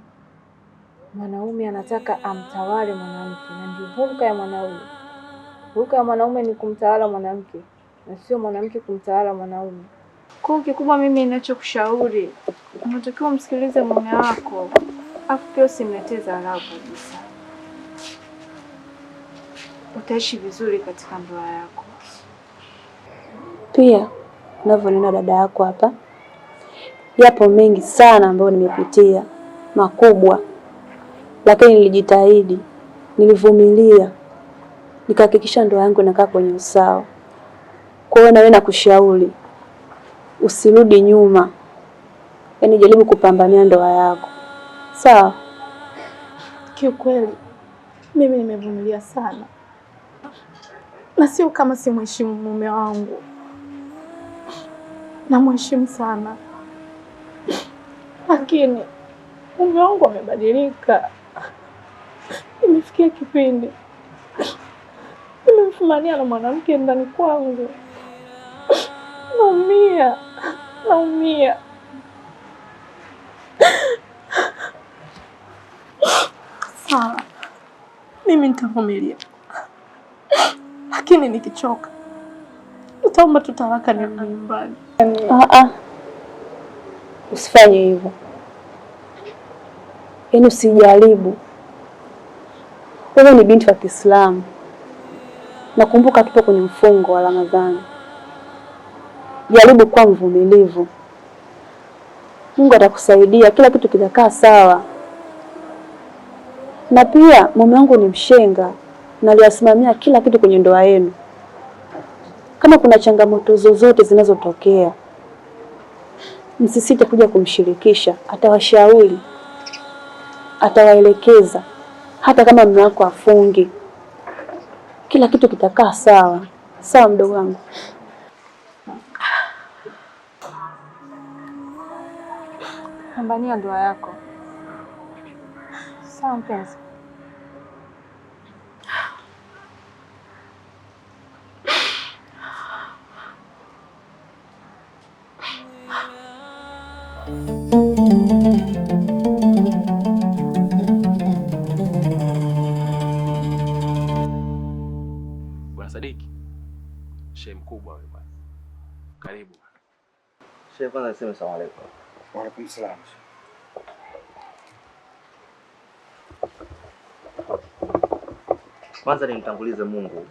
Mwanaume anataka amtawale mwanamke, na ndio hulka ya mwanaume. Hulka ya mwanaume ni kumtawala mwanamke, na sio mwanamke kumtawala mwanaume. Kwa kikubwa mimi ninachokushauri, unatakiwa msikilize mume wako. Afu pia usimletee dharau kabisa. Utaishi vizuri katika ndoa yako. Pia unavyoniona dada yako hapa, yapo mengi sana ambayo nimepitia makubwa, lakini nilijitahidi, nilivumilia, nikahakikisha ndoa yangu inakaa kwenye usawa. Kwa hiyo nawe nakushauri usirudi nyuma, yaani jaribu kupambania ndoa yako. Sawa? Kiukweli mimi nimevumilia sana, na sio kama simheshimu mume wangu, namheshimu sana, lakini mume wangu amebadilika. Imefikia kipindi nimemfumania na mwanamke ndani kwangu. Naumia. Sawa, mimi nitavumilia, lakini nikichoka nitaomba tu talaka nirudi nyumbani. Usifanye hivyo. Yaani usijaribu. Wewe ni binti wa Kiislamu. Nakumbuka tupo kwenye mfungo wa Ramadhani. Jaribu kuwa mvumilivu. Mungu atakusaidia, kila kitu kitakaa sawa. Na pia mume wangu ni mshenga na aliyasimamia kila kitu kwenye ndoa yenu. Kama kuna changamoto zozote zinazotokea, msisite kuja kumshirikisha, atawashauri, atawaelekeza. Hata kama mume wako afungi, kila kitu kitakaa sawa. Sawa mdogo wangu? Pambania ndoa yako. Sawa mpenzi? Bwana Sadiki, shehe mkubwa wewe bwana. Karibu. Shehe, kwanza niseme asalamu alaykum. Wa alaykum salaam. Kwanza nimtangulize Mungu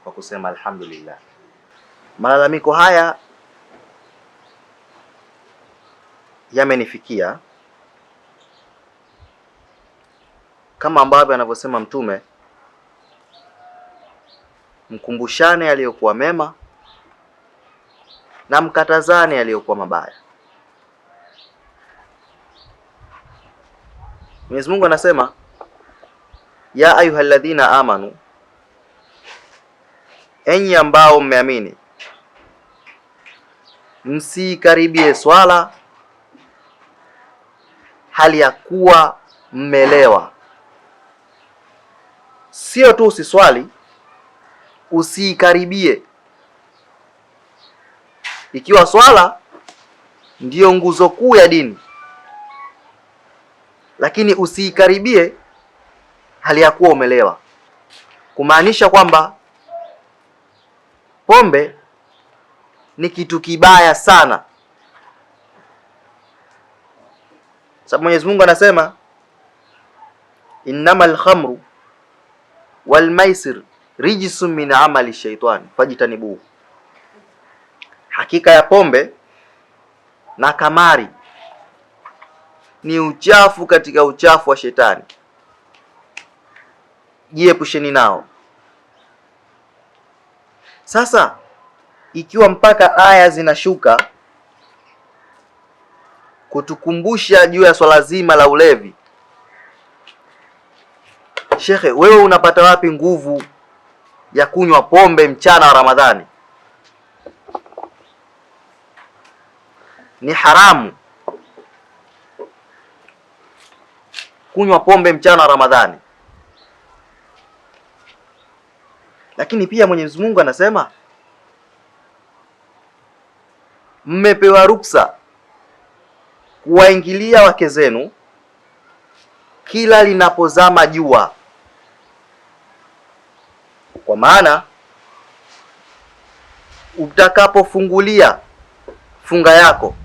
kwa kusema alhamdulillah. Malalamiko haya yamenifikia kama ambavyo anavyosema Mtume, mkumbushane yaliyokuwa mema na mkatazane yaliyokuwa mabaya. Mwenyezi Mungu anasema, ya ayyuhalladhina amanu, enyi ambao mmeamini, msikaribie swala hali ya kuwa mmelewa. Sio tu usiswali, usikaribie. Ikiwa swala ndiyo nguzo kuu ya dini, lakini usikaribie hali ya kuwa umelewa, kumaanisha kwamba pombe ni kitu kibaya sana. Sababu Mwenyezi Mungu anasema, innamal khamru wal maisir rijsun min amali shaitan fajtanibuhu, hakika ya pombe na kamari ni uchafu katika uchafu wa shetani, jiepusheni nao. Sasa ikiwa mpaka aya zinashuka kutukumbusha juu ya swala zima la ulevi, shekhe, wewe unapata wapi nguvu ya kunywa pombe mchana wa Ramadhani? Ni haramu kunywa pombe mchana wa Ramadhani. Lakini pia Mwenyezi Mungu anasema, mmepewa ruksa kuwaingilia wake zenu kila linapozama jua. Kwa maana utakapofungulia funga yako,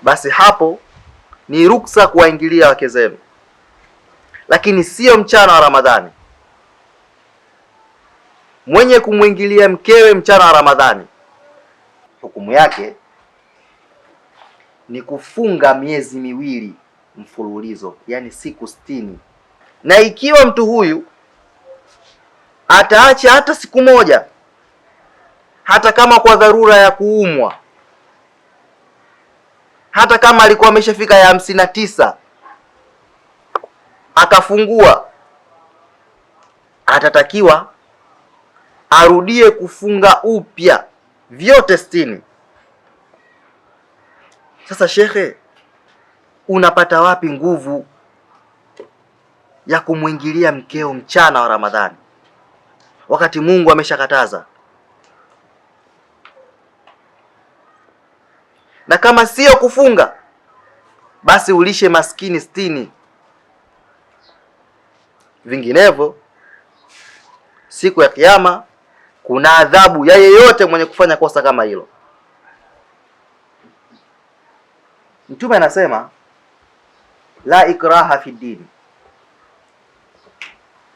basi hapo ni ruksa kuwaingilia wake zenu, lakini sio mchana wa Ramadhani. Mwenye kumwingilia mkewe mchana wa Ramadhani, hukumu yake ni kufunga miezi miwili mfululizo, yani siku 60. Na ikiwa mtu huyu ataacha hata siku moja, hata kama kwa dharura ya kuumwa, hata kama alikuwa ameshafika ya 59 akafungua, atatakiwa arudie kufunga upya vyote 60. Sasa shekhe, unapata wapi nguvu ya kumwingilia mkeo mchana wa Ramadhani wakati Mungu ameshakataza? Na kama sio kufunga, basi ulishe maskini 60. Vinginevyo siku ya Kiyama kuna adhabu ya yeyote mwenye kufanya kosa kama hilo. Mtume anasema, la ikraha fi dini,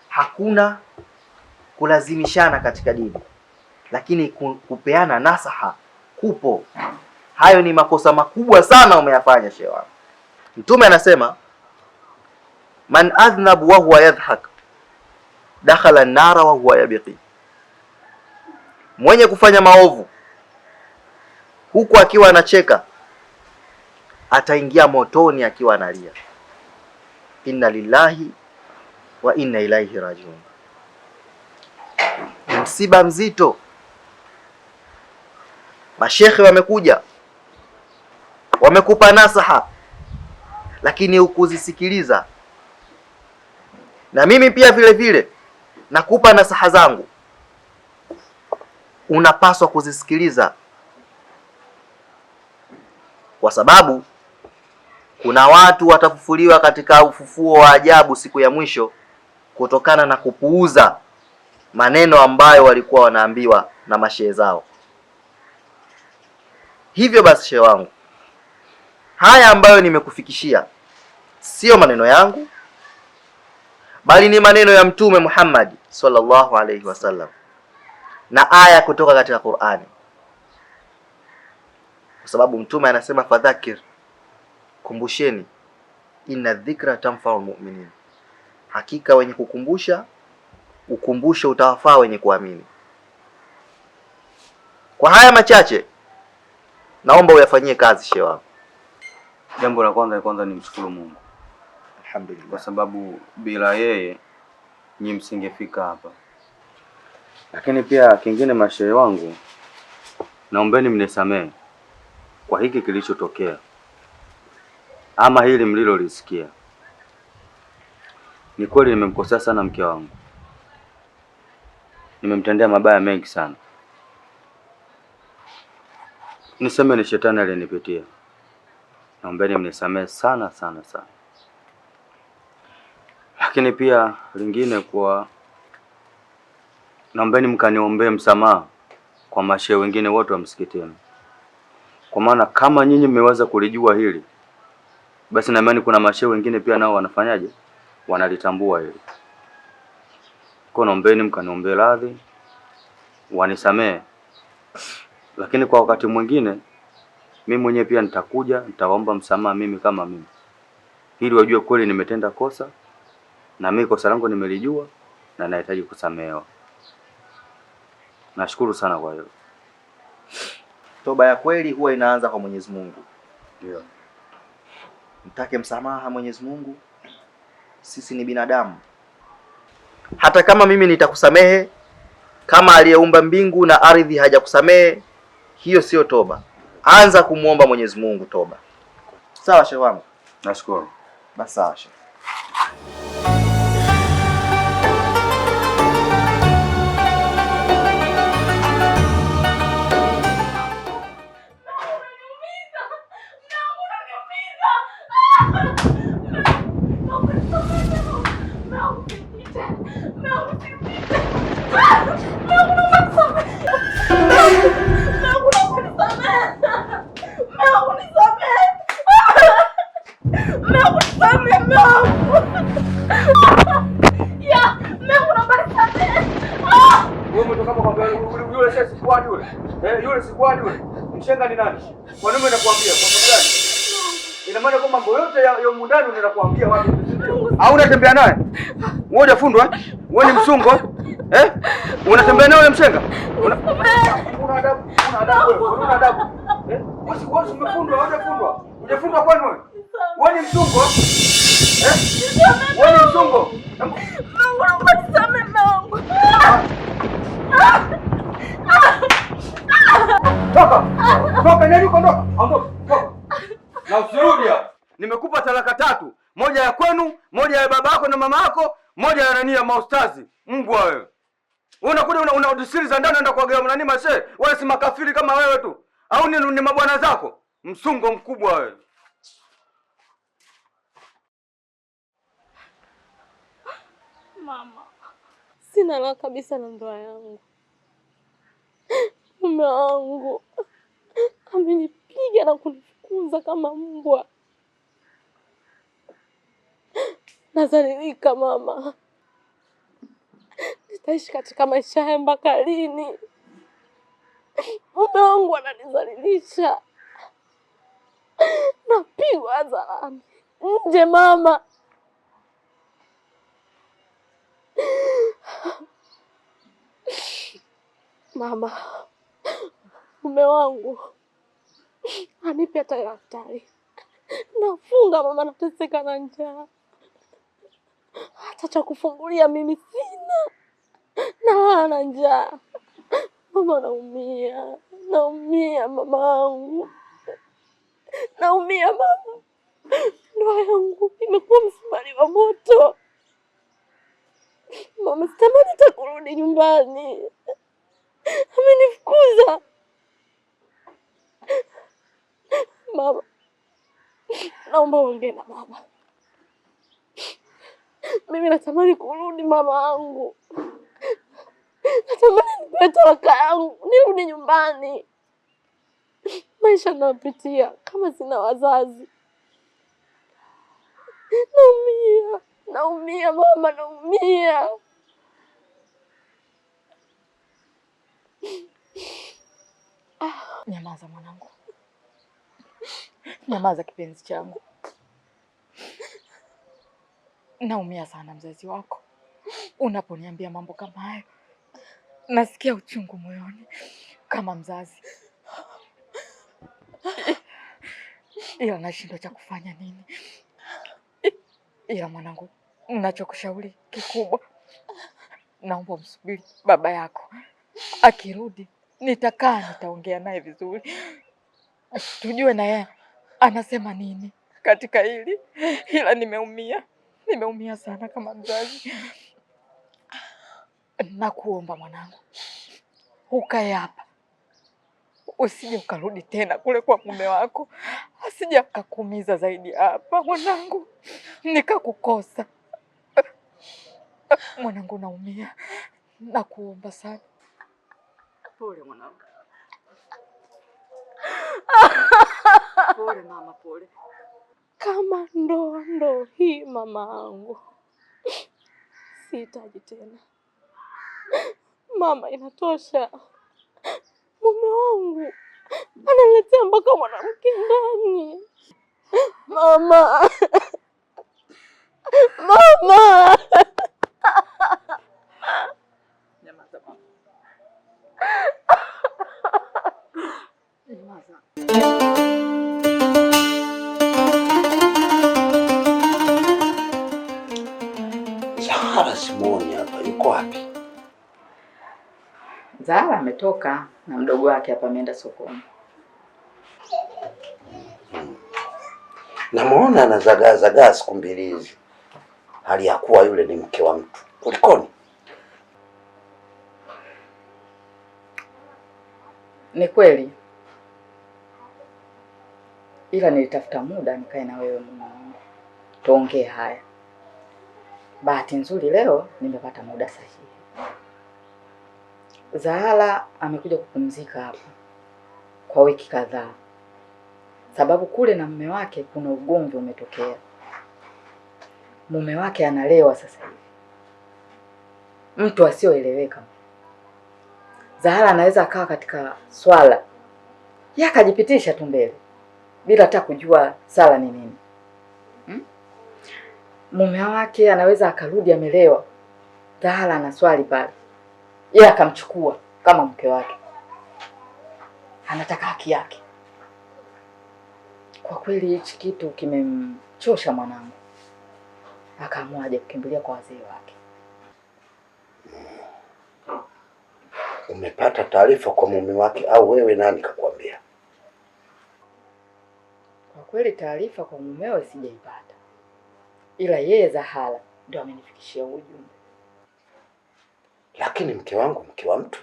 hakuna kulazimishana katika dini, lakini kupeana nasaha kupo. Hayo ni makosa makubwa sana umeyafanya shehe wangu. Mtume anasema, man adhnab wa huwa yadhhak dakhala an-nara wa huwa yabqi, mwenye kufanya maovu huku akiwa anacheka ataingia motoni akiwa analia. Inna lillahi wa inna ilaihi rajiun. Msiba mzito. Mashekhe wamekuja wamekupa nasaha, lakini hukuzisikiliza. Na mimi pia vile vile nakupa nasaha zangu, unapaswa kuzisikiliza, kwa sababu kuna watu watafufuliwa katika ufufuo wa ajabu siku ya mwisho kutokana na kupuuza maneno ambayo walikuwa wanaambiwa na mashehe zao. Hivyo basi shehe wangu, haya ambayo nimekufikishia sio maneno yangu, bali ni maneno ya Mtume Muhammad sallallahu alaihi wasallam. na aya kutoka katika Qur'ani, kwa sababu Mtume anasema fadhakir, kumbusheni, inna dhikra tanfa'ul mu'minin, hakika wenye kukumbusha, ukumbusho utawafaa wenye kuamini. Kwa haya machache naomba uyafanyie kazi shehe wangu. Jambo la kwanza ni mshukuru Mungu. Alhamdulillah. Kwa sababu bila yeye nyinyi msingefika hapa. Lakini pia kingine, mashehe wangu, naombeni mnisamehe kwa hiki kilichotokea ama hili mlilolisikia. Ni kweli nimemkosea sana mke wangu, nimemtendea mabaya mengi sana. Niseme ni shetani aliyenipitia. Naombeni mnisamehe sana sana sana. Lakini pia lingine, naombeni mkaniombee msamaha kwa mashehe wengine wote wa msikitini. Kwa maana kama nyinyi mmeweza kulijua hili, basi na imani kuna mashehe wengine pia nao wanafanyaje? Wanalitambua hili. Kwa naombeni mkaniombee radhi, wanisamehe. Lakini kwa wakati mwingine mimi mwenyewe pia nitaomba msamaha mimi kama mimi, ili wajue kweli nimetenda kosa na mimi kosa langu nimelijua na nahitaji kusamehewa. Nashukuru sana kwa hiyo. Toba ya kweli huwa inaanza kwa Mwenyezi Mungu. Ndio. Mtake msamaha Mwenyezi Mungu. Sisi ni binadamu. Hata kama mimi nitakusamehe, kama aliyeumba mbingu na ardhi hajakusamehe, hiyo sio toba. Anza kumuomba Mwenyezi Mungu toba. Sawa shehe wangu? Nashukuru. Basi sawa shehe. Yule sikuadi yule. Mshenga ni nani? Kwa nini nakuambia? Kwa sababu gani? Ina maana kwa mambo yote ya mundani ninakuambia wapi? Au unatembea naye? Wewe hujafundwa? Wewe ni msungo? Unatembea naye yule mshenga? Una adabu? Una adabu? Wewe umefundwa, hujafundwa? Hujafundwa kwani wewe? Wewe ni msungo? Wewe ni msungo? Toka nani kondoka? Ondoka. Na usirudi hapa. Nimekupa talaka 3. Moja ya kwenu, moja ya baba yako na mama yako, moja ya nani ya maustazi. Mbwa wewe. Wewe unakuja unaudisiri za ndani unaenda kuagea nani mashe? Wewe si makafiri kama wewe tu. Au ni mabwana zako? Msungo mkubwa wewe. Mama, sina la kabisa na ndoa yangu. Mume wangu amenipiga na kunifukuza kama mbwa. Nadhalilika mama. Nitaishi katika maisha haya mpaka lini? Mume wangu ananidhalilisha. Napigwa hadharani nje mama. Mama, mume wangu anipe hata daftari. Nafunga mama, nateseka na njaa. Hata cha kufungulia mimi sina. Na ana njaa. Mama naumia mama wangu. Naumia mama. Ndoa yangu imekuwa msumari wa moto. Mama, sitamani hata kurudi nyumbani. Amenifukuza. Mama, naomba uongee na baba. Mimi natamani kurudi mama wangu. Natamani nipewe talaka yangu, nirudi nyumbani. Maisha napitia kama sina wazazi. Naumia mama, naumia. Nyamaza mwanangu, nyamaza kipenzi changu. Naumia sana mzazi wako unaponiambia mambo kama hayo. Nasikia uchungu moyoni kama mzazi, ila nashindwa cha kufanya nini. Ila mwanangu, ninachokushauri kikubwa, naomba msubiri baba yako. Akirudi nitaongea naye vizuri, tujue na yeye anasema nini katika hili. Ila nimeumia sana kama mzazi. Nakuomba mwanangu, ukae hapa, usije ukarudi tena kule kwa mume wako, asije akakuumiza zaidi hapa mwanangu, nikakukosa. Mwanangu, naumia, nakuomba sana. Pole mwanangu. Pole mama, pole. Kama ndo hii mama angu, sihitaji tena mama, inatosha. Mume wangu analetea mpaka mwanamke ndani. Mama, mama. Nyamaza mama. Nyamaza. Zahara simuoni hapa, yuko wapi? Zahara ametoka na mdogo wake hapa, ameenda sokoni. Namuona anazagaa siku mbili hizi, hali ya kuwa yule ni mke wa mtu. Kulikoni? Ni kweli, ila nilitafuta muda nikae na wewe mume wangu, tuongee haya. Bahati nzuri leo nimepata muda sahihi. Zahara amekuja kupumzika hapa kwa wiki kadhaa, sababu kule na mume wake kuna ugomvi umetokea. Mume wake analewa sasa hivi, mtu asioeleweka. Zahara anaweza akawa katika swala yeye akajipitisha tu mbele bila hata kujua sala ni nini. Mume wake anaweza akarudi amelewa, Zahara ana swali pale, yeye akamchukua kama mke wake, anataka haki yake. Kwa kweli hichi kitu kimemchosha mwanangu, akaamua aje kukimbilia kwa wazee wake. Umepata taarifa kwa mume wake au wewe nani kakwambia? Kwa kweli taarifa kwa mumewe sijaipata, ila yeye Zahara ndio amenifikishia ujumbe. Lakini mke wangu, mke wa mtu.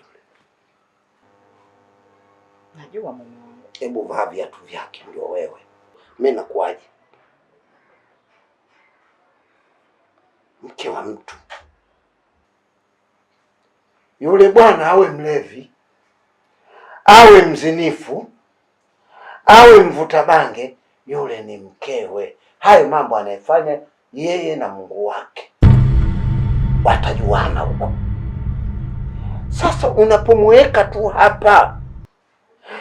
Najua mume wangu. Hebu vaa viatu vyake ndio wewe. Mimi nakuaje? Mke wa mtu. Yule bwana awe mlevi, awe mzinifu, awe mvuta bange, yule ni mkewe. Hayo mambo anayefanya yeye na Mungu wake, watajuana huko. Sasa unapomweka tu hapa,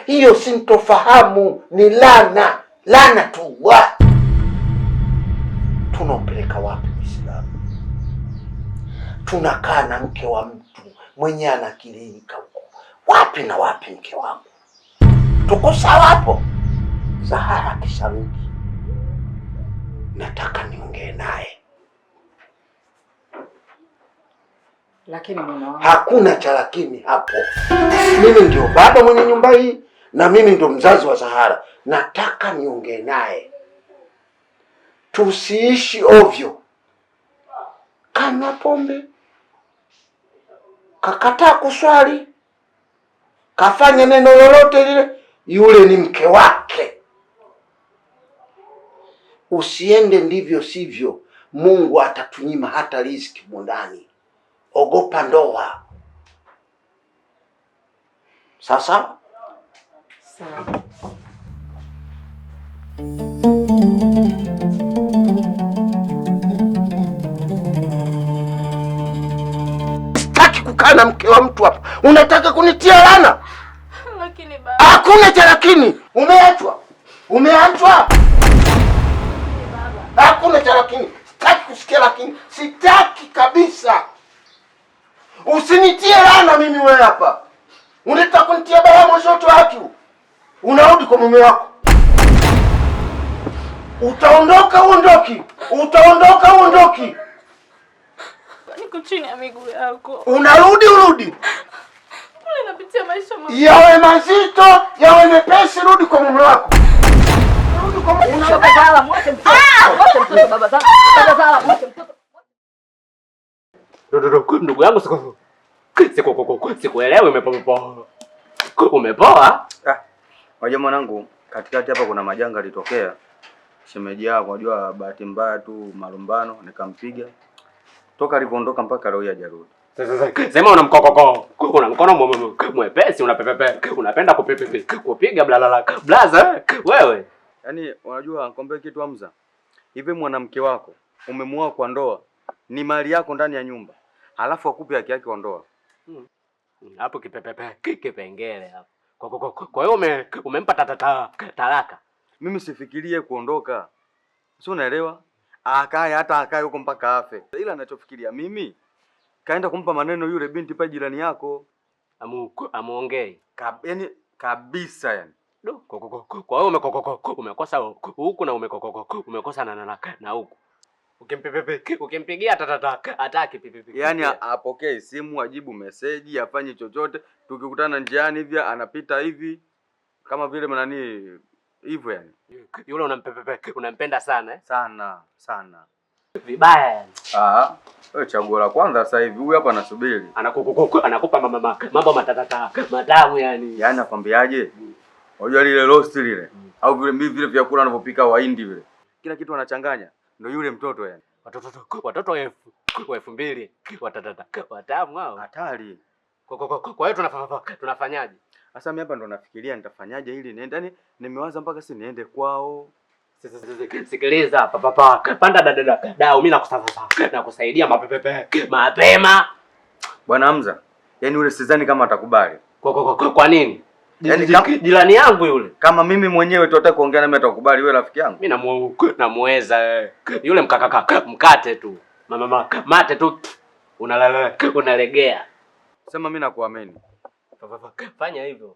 hiyo sintofahamu ni lana tu. Tunampeleka wapi Uislamu? Tunakaa na mke wa mtu mwenye anakilika huko. Wapi na wapi mke wangu? Tuko sawa hapo? Zahara akisharudi, nataka niongee naye. Lakini mume wangu, hakuna cha lakini hapo. Mimi ndio baba mwenye nyumba hii na mimi ndio mzazi wa Zahara. Nataka niongee naye. Tusiishi ovyo. Kanywa pombe, kakataa kuswali, kafanya neno lolote lile, yule ni mke wake. Usiende ndivyo sivyo, Mungu atatunyima hata riziki mwandani. Ogopa ndoa. Sasa? Sawa. Taki kukaa na mke wa mtu hapa. Unataka kunitia laana? Lakini baba, Hakuna cha lakini. Umeachwa. Umeachwa. Hakuna cha lakini. Sitaki kusikia lakini. Sitaki kabisa. Usinitie laana mimi wewe hapa. Unataka kunitia balaa mwishoto wake. Unarudi kwa mume wako. Utaondoka uondoki. Utaondoka uondoki. Niko chini ya miguu yako. Unarudi urudi. Mbona napitia maisha magumu? Yawe mazito, yawe mepesi, rudi kwa mume wako. Rudi kwa mume wako. Baba Zala, mwache mtoto. Mwache mtoto baba Zala. Baba Zala, mwache mtoto. Ndugu yangu sikuelewi umepoa? Wajua mwanangu, katikati hapa kuna majanga litokea. Shemeji yako unajua bahati mbaya tu malumbano nikampiga. Toka alipoondoka mpaka leo hajarudi. Sema una mkokoko, una mkono mwepesi, unapepepe, unapenda kupiga blaza wewe. Yaani unajua nikwambie kitu Hamza. Hivi mwanamke wako umemuoa kwa ndoa, ni mali yako ndani ya nyumba. Halafu akupe haki yake kwa ndoa. Hapo kipengele hapo. Kwa hiyo umempa talaka. Mimi sifikirie kuondoka. Sio unaelewa? Akae huko mpaka afe. Ila anachofikiria mimi kaenda kumpa maneno yule binti pale jirani yako. Amuongei. Yaani kabisa yani. Kwa hiyo umekosa huku na umekosa na huku. Ukimpigia ataki pipipi. Yaani apokee simu, ajibu message, afanye chochote. Tukikutana njiani hivi anapita hivi kama vile nani hivyo yani. Yule unampenda sana eh? Sana. Vibaya yani. Wewe chaguo la kwanza sasa hivi. Huyu hapa anasubiri. Anakupa mambo matamu yani. Yaani nakwambiaje? Unajua lile roast lile au vile vyakula anavyopika Wahindi vile. Kila kitu anachanganya. Ndio yule mtoto yani. Watoto 2000 watamu hao. Hatari. Kwa hiyo tunafanyaje? Sasa mimi hapa ndo nafikiria nitafanyaje ili niende. Yaani nimewaza mpaka si niende kwao. Sikiliza papa. Panda dada mimi nakusaidia mapema. Bwana Hamza, yaani yule sidhani kama atakubali. Kwa nini? Yaani jirani yangu yule. Kama mimi mwenyewe tu nataka kuongea na mimi atakubali wewe rafiki yangu. Mimi namuweza yule mkate tu. Mate tu unalegea. Sema mimi nakuamini. Fanya hivyo.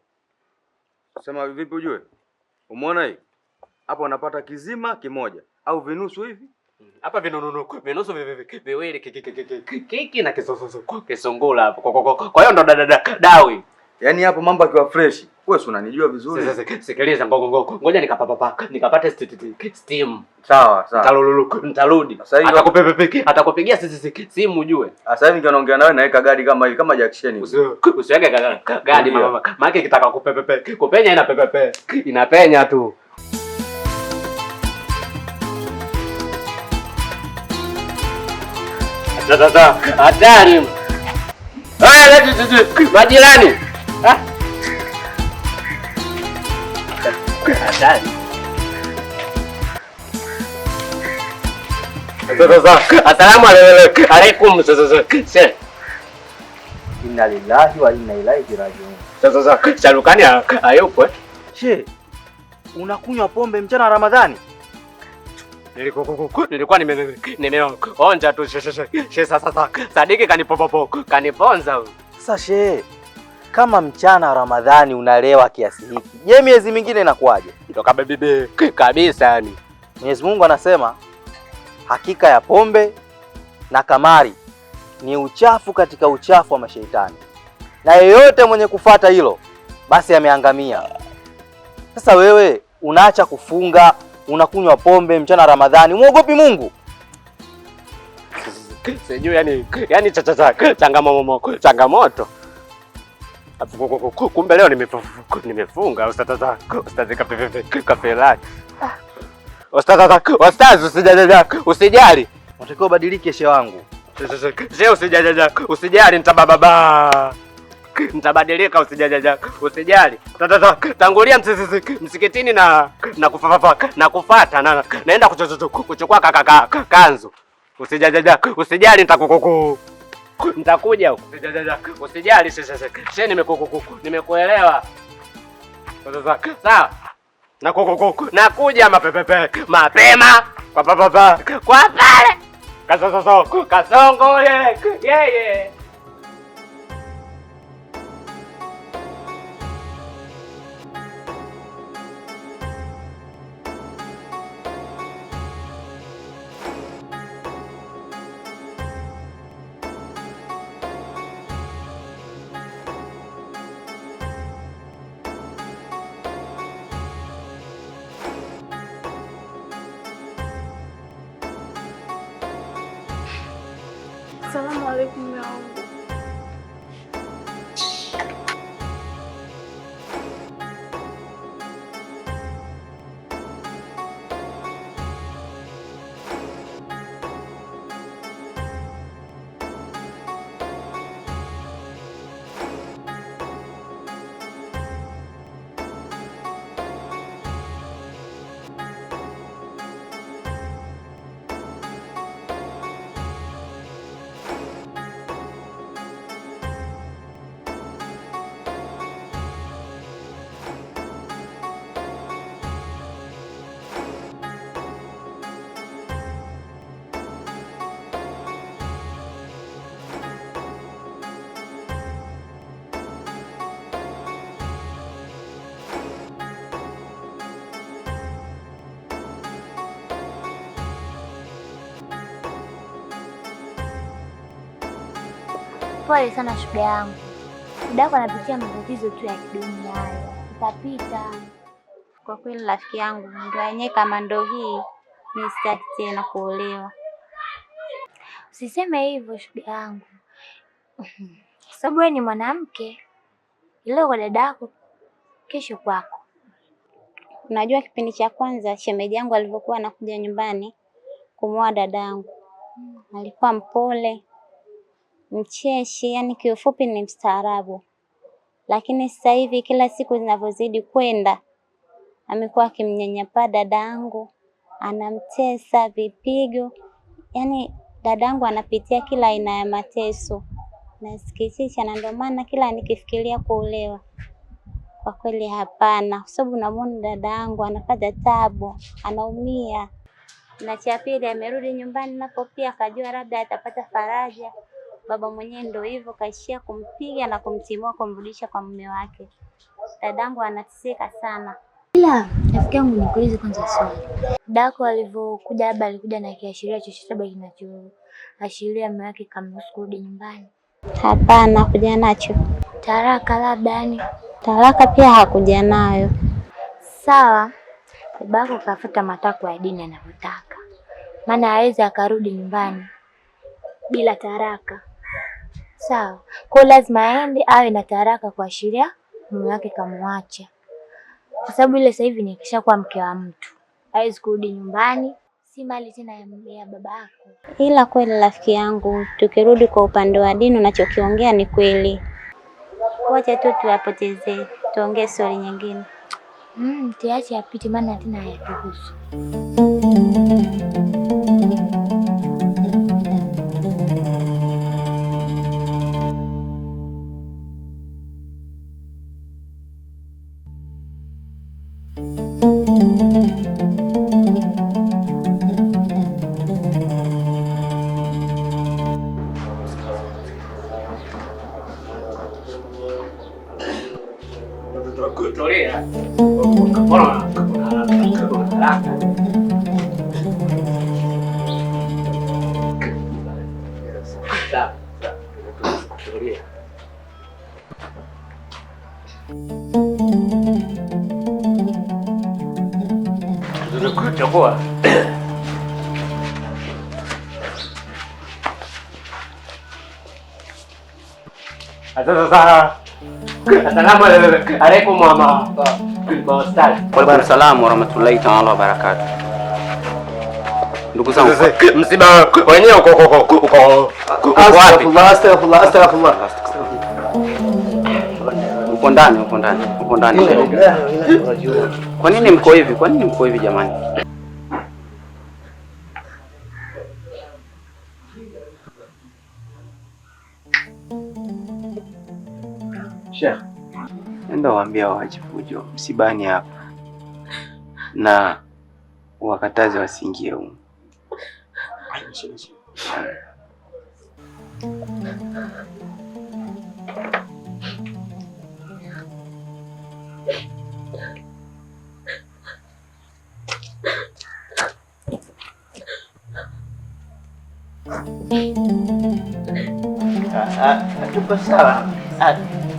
Sema vipi ujue? Umeona hii? Hapo unapata kizima kimoja au vinusu hivi? Hapa vinusu viwili kiki na kisungula hapo. Kwa hiyo ndo dawi. Yaani hapo mambo akiwa fresh. Wewe si unanijua vizuri. Sikiliza ngoja nikapate steam. Sawa. Nitarudi. Atakupigia simu ujue. Sasa hivi ndio naongea nawe naweka gari kama hii kama Jackson. Usiweke gari mama. Maana kitaka kupenya inapenya tu. Sasa hatari. Majirani. Hatari. Asalamu alaikum. Inna lillahi wa inna ilaihi rajiun. Sasa Sharukani hayupo eh? She, unakunywa pombe mchana wa Ramadhani? Nilikuwa nimeonja tu sasa Sadiki kaniponza. Sasa she, kama mchana wa Ramadhani unalewa kiasi hiki, je, miezi mingine inakuwaje? Ndoka bibi kabisa yani. Mwenyezi Mungu anasema hakika ya pombe na kamari ni uchafu katika uchafu wa mashaitani, na yeyote mwenye kufata hilo basi ameangamia. Sasa wewe unaacha kufunga, unakunywa pombe mchana Ramadhani, muogopi Mungu? Sijui yani changamoto. Kumbe leo nimefunga ustazi kafelaki. Ustazi usijali. Unatakiwa ubadilike shehe wangu. Usijali nitabababa. Nitabadilika usijali. Tangulia msikitini na kufuata naenda kuchukua kanzu. Usijali nitakuja huko. Usijali nimekuelewa. Sawa. Nakuja mapema kwa pale. Kasongo yeye. Asalamu alaykum mume wangu. Pole sana shoga yangu. Dada yako anapitia matatizo tu ya kidunia hayo. Itapita. Kwa kweli rafiki yangu, ndoa yenyewe kama ndo hii, mimi sitaki tena kuolewa. Usiseme hivyo shoga yangu. Sababu wewe ni mwanamke. Leo kwa dada yako, kesho kwako. Unajua kipindi cha kwanza shemeji yangu alivyokuwa anakuja nyumbani kumwoa dadangu, alikuwa mpole, mcheshi, yani kiufupi ni mstaarabu. Lakini sasa hivi kila siku zinavyozidi kwenda, amekuwa akimnyanyapaa dadangu, anamtesa, vipigo. Yani dadangu anapitia kila aina ya mateso. Nasikitisha, na ndio maana kila nikifikiria kuolewa, kwa kweli hapana, kwa sababu namuona dadangu anapata tabu, anaumia. Na cha pili, amerudi nyumbani napo pia akajua labda atapata faraja. Baba mwenyewe ndio hivyo, kaishia kumpiga na kumtimua kumrudisha kwa mume wake. Dadangu anateseka sana. Ila rafiki yangu, nikuulize kwanza swali. Dadako alivyokuja, labda alikuja na kiashiria chochote labda kinachoashiria mume wake kamruhusu kurudi nyumbani? Hapana, hakuja nacho. Talaka labda yani? Talaka pia hakuja nayo. Sawa. Babako kafuata matakwa ya dini anavyotaka. Maana hawezi akarudi nyumbani bila taraka. Sawa. Kwa lazima aende awe na taraka kuashiria mume wake kamwacha. Kwa sababu ile sasa hivi nikishakuwa mke wa mtu, hawezi kurudi nyumbani, si mali tena ya babako. Ila kweli rafiki yangu, tukirudi kwa upande wa dini unachokiongea ni kweli. Wacha tu tuwapotezee, tuongee stori nyingine. Tiache apite maana tena hayatuhusu. Assalamu alaikum mama. Wa salamu wa rahmatullahi ta'ala wa barakatuh. Ndugu zangu, msiba wenyewe uko wapi? Astaghfirullah. Uko ndani. Kwa nini mko hivi jamani? Sheikh, Nenda waambia waache fujo msibani hapa na wakataze wasiingie huko. Tuko sawa.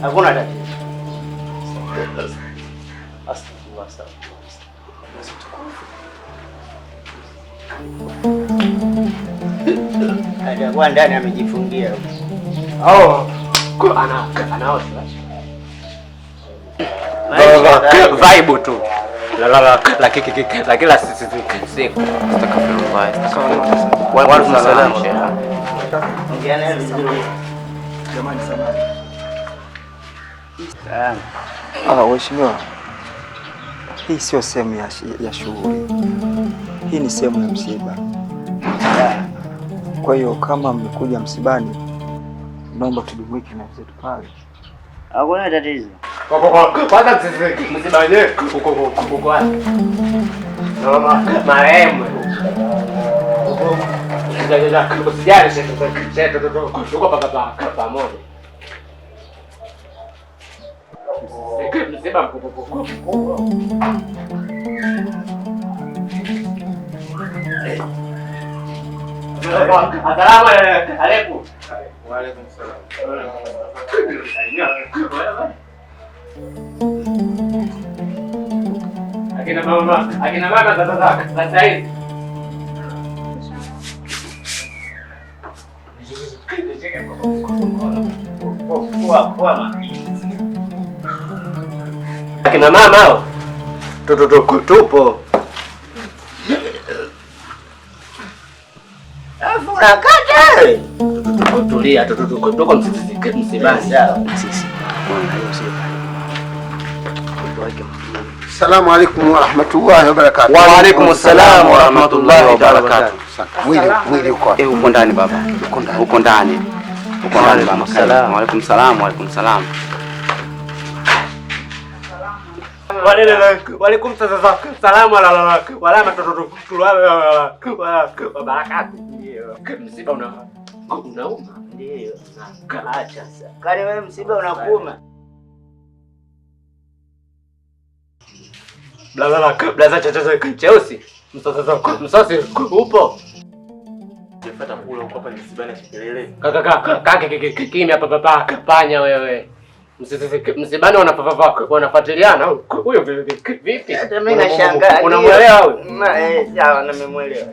Hakuna tatizo. Atakuwa ndani amejifungia. Anaosha. Vibe tu. La kila siku. Jamani samahani. Mheshimiwa, hii sio sehemu ya shughuli. Hii ni sehemu ya msiba. Kwa hiyo kama mmekuja msibani, naomba tujumuike na wenzetu pale. Hakuna tatizo. Kwanza msibani uko wapi? Mama marehemu. Usijali sasa tuko pamoja. Msiba mkubwa. Asalamu alaykum. Wa alaykum salaam. Akina mama sasa hivi. Akina mama hao. Tupo. Unakata. Tulia, tuko msibani. Sisi. Assalamu alaykum wa rahmatullahi wa barakatuh. Wa alaykum assalam wa rahmatullahi wa barakatuh. Mwili uko wapi? Uko ndani baba. Uko ndani. Wa alaykum salam. Wa alaykum salam wa rahmatullahi wa barakatuh. Msiba unauma? Ndio. Acha sasa. Kale wewe msiba unakuuma. Blaza cheusi. Msosi upo. Nifuata kule uko hapa msibani shikelele. Kaka kimya papa panya wewe. Msibani wanafuatiliana huyo vipi? Hata mimi nashangaa. Unamuelewa wewe? Sawa na nimemwelewa.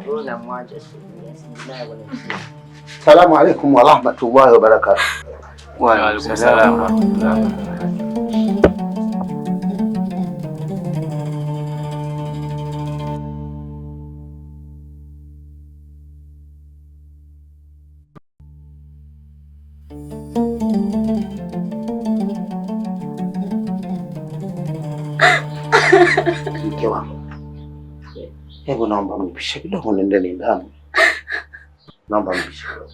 Wewe unamwacha Assalamu alaykum wa rahmatullahi wa barakatuh. Wa alaykum salaam wa rahmatullahi wa barakatuh. Mke wangu, hebu naomba mpishe kidogo, nende ndani. Naomba mpishe kidogo.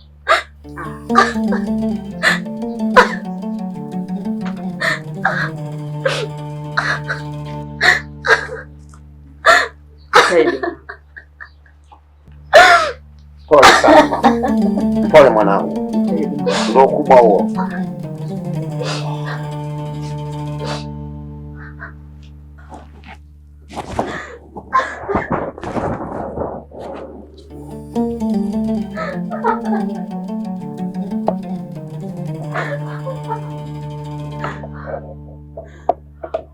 Pole sana. Pole mwanangu. Ndio kubwa huo.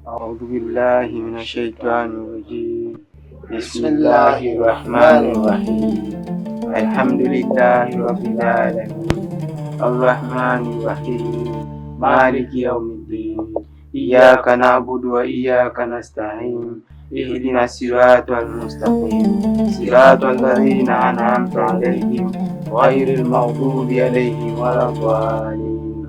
أعوذ بالله من الشيطان الرجيم. بسم الله الرحمن الرحيم. الحمد لله رب العالمين الرحمن الرحيم مالك يوم الدين إياك نعبد وإياك نستعين اهدنا الصراط المستقيم صراط الذين أنعمت عليهم غير المغضوب عليهم ولا الضالين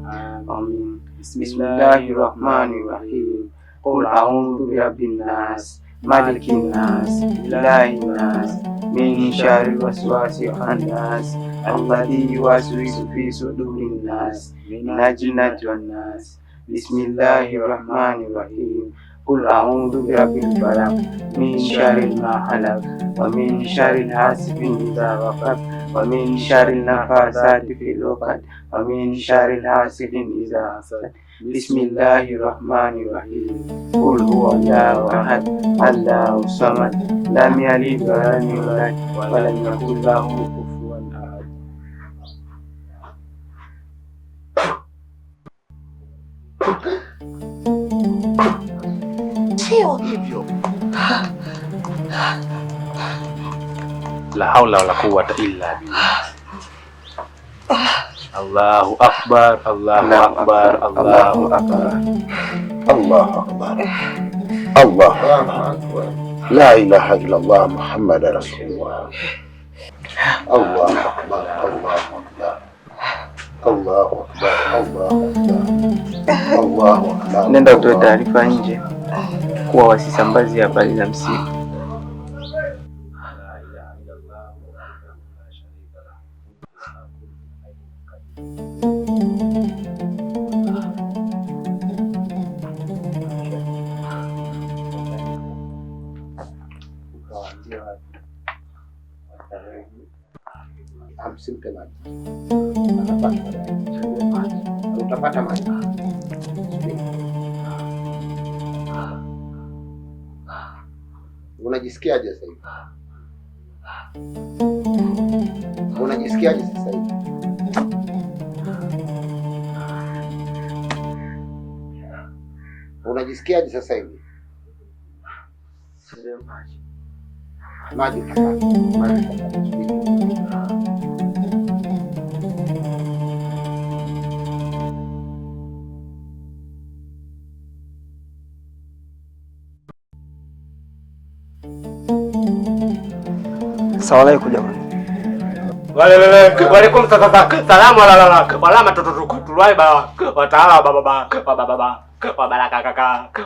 آمين. بسم الله الرحمن الرحيم. قل أعوذ برب الناس ملك الناس إله الناس من شر الوسواس الخناس الذي يوسوس في صدور الناس من الجنة والناس. Bismillahirrahmanirrahim. Qul a'udhu birabbil falaq min sharri ma khalaq wa min sharri hasidin idha waqab wa min sharri nafathati fil 'uqad wa min sharri hasidin idha hasad. Bismillahirrahmanirrahim. Qul huwallahu ahad, Allahu samad, lam yalid wa lam yulad wa lam yakul lahu kufuwan ahad. Sio hivyo. La haula wala quwwata illa billah. Allahu akbar, Allahu akbar, Allahu akbar. Allahu akbar. Allahu akbar. La ilaha illallah Muhammad Rasulullah. Allahu akbar. Allahu akbar. Allahu akbar. Allahu akbar. Allahu akbar. Nenda utoe taarifa nje kuwa wasisambazi habari za msiba. Msimpe maji. Utapata maji. Unajisikiaje sasa hivi? Unajisikiaje sasa hivi? Unajisikiaje sasa hivi? Maji utapata. Maji utapata. Assalamu alaykum jamani. Waalaikum salaam wala tutulai wataala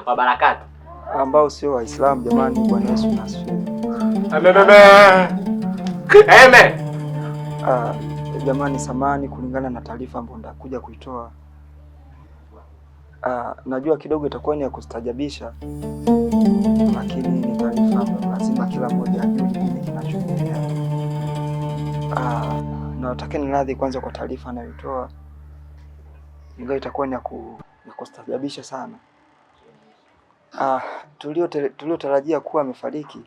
wa barakatu ambao sio Waislamu jamani. Bwana Yesu asifiwe. Amen. Jamani, samani kulingana na taarifa ambayo ndakuja kuitoa. Najua kidogo itakuwa ni ya kustajabisha, lakini ni taarifa ambayo lazima kila mmoja ajue nini kinachoendelea. Na natakeni radhi kwanza kwa taarifa anayoitoa, ingawa itakuwa ni ya kustajabisha sana. Tuliotarajia kuwa amefariki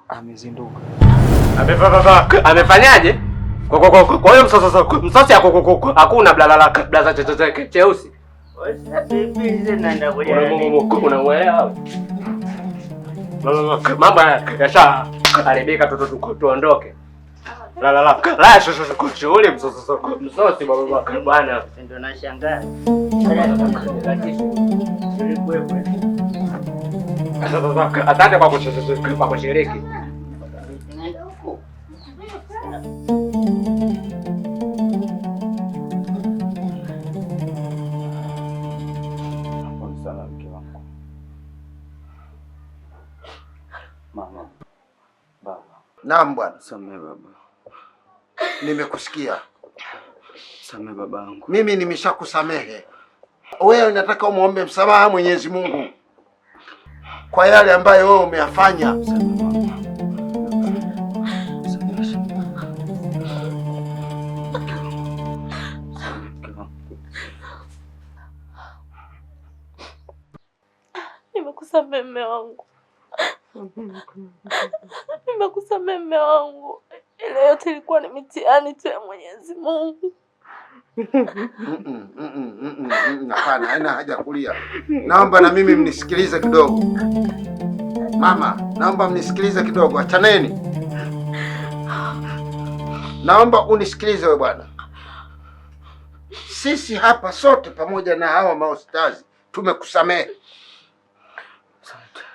amezinduka. Amefanyaje? Kwa hiyo msosi hakuna blaza cheusi. Unamuelewa? Mambo yashaharibika, tuondoke. Shughuli msosi bwana. Ndio nashangaa. Asante kwa kushiriki. Mama. Baba. Naam bwana. Samehe baba. Nimekusikia. Samehe babangu. Mimi nimeshakusamehe. Wewe unataka umuombe msamaha Mwenyezi Mungu kwa yale ambayo wewe umeyafanya. Nimekusamehe mume wangu. Nimekusamehe mume wangu. Ile yote ilikuwa ni mitihani tu ya Mwenyezi Mungu. Hapana, haina haja kulia. Naomba na mimi mnisikilize kidogo. Mama, naomba mnisikilize kidogo. Achaneni. Naomba unisikilize wewe bwana. Sisi hapa sote pamoja na hawa maostazi tumekusamehe.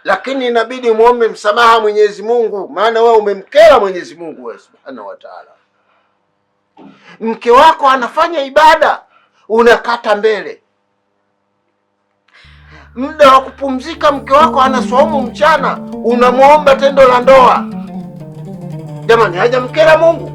Lakini inabidi muombe msamaha Mwenyezi Mungu, maana wewe umemkera Mwenyezi Mungu wewe Subhanahu wa Ta'ala. Mke wako anafanya ibada, unakata mbele. Muda wa kupumzika mke wako anaswaumu mchana, unamuomba tendo la ndoa. Jamani, hajamkera Mungu?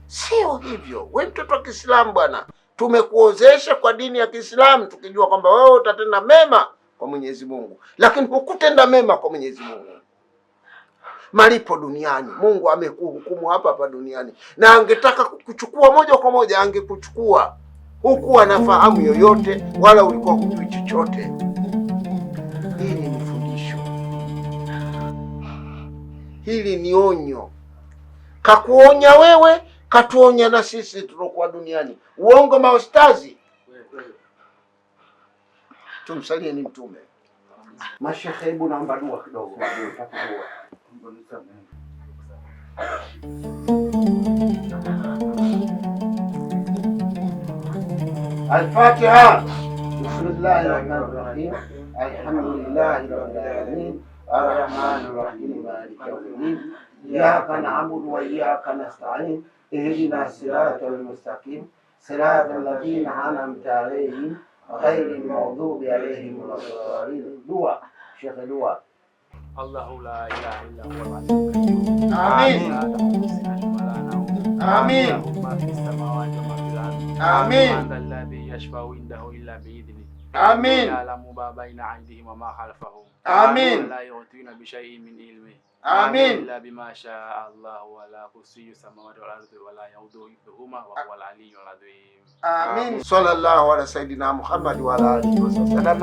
Sio hivyo. Wewe mtoto wa Kiislamu bwana, Tumekuozesha kwa dini ya Kiislamu tukijua kwamba wewe utatenda mema kwa Mwenyezi Mungu, lakini hukutenda mema kwa Mwenyezi Mungu. Malipo duniani, Mungu amekuhukumu hapa hapa duniani, na angetaka kukuchukua moja kwa moja angekuchukua. Hukuwa na fahamu yoyote wala ulikuwa hujui chochote. Hili ni fundisho, hili ni onyo. Kakuonya wewe, katuonya na sisi tulokuwa duniani. Uongo maustazi. Tumsalie ni Mtume. Mashekhe, hebu naomba dua kidogo. Al-Fatiha. Bismillahir Rahmanir Rahim. Alhamdulillahi Rabbil Alamin. Ar-Rahmanir Rahim. Maliki yawmiddin. Iyyaka na'budu wa iyyaka nasta'in. Ihdina siratal mustaqim. Siratal ladzina an'amta alayhim ghayril maghdubi alayhim waladdallin. Dua, Sheikh, dua. Allahu la ilaha illa huwa al-hayyul qayyum. Amin. Amin. Amin. Alladhi yashfa'u indahu illa bi'idhnihi. Amin. Ya'lamu ma bayna aydihim wa ma khalfahum. Amin. La yu'tuna bi shay'in min ilmihi. Amin. Illa bima sha'a Allah wa la kursiyyu samawati wal ardi wa la yauduhu hifdhuhuma wa huwa al-aliyyul azim. Amin. Sallallahu ala sayidina Muhammad wa ala alihi wa sallam.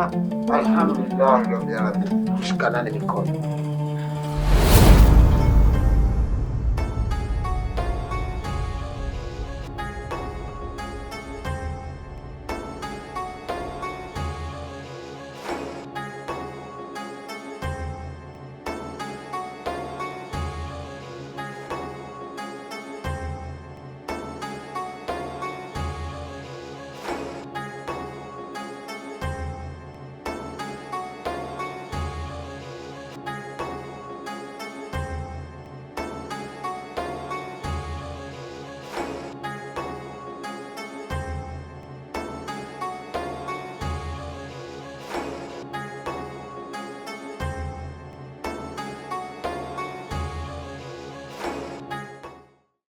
Alhamdulillah rabbil alamin. Tushikanane mikono.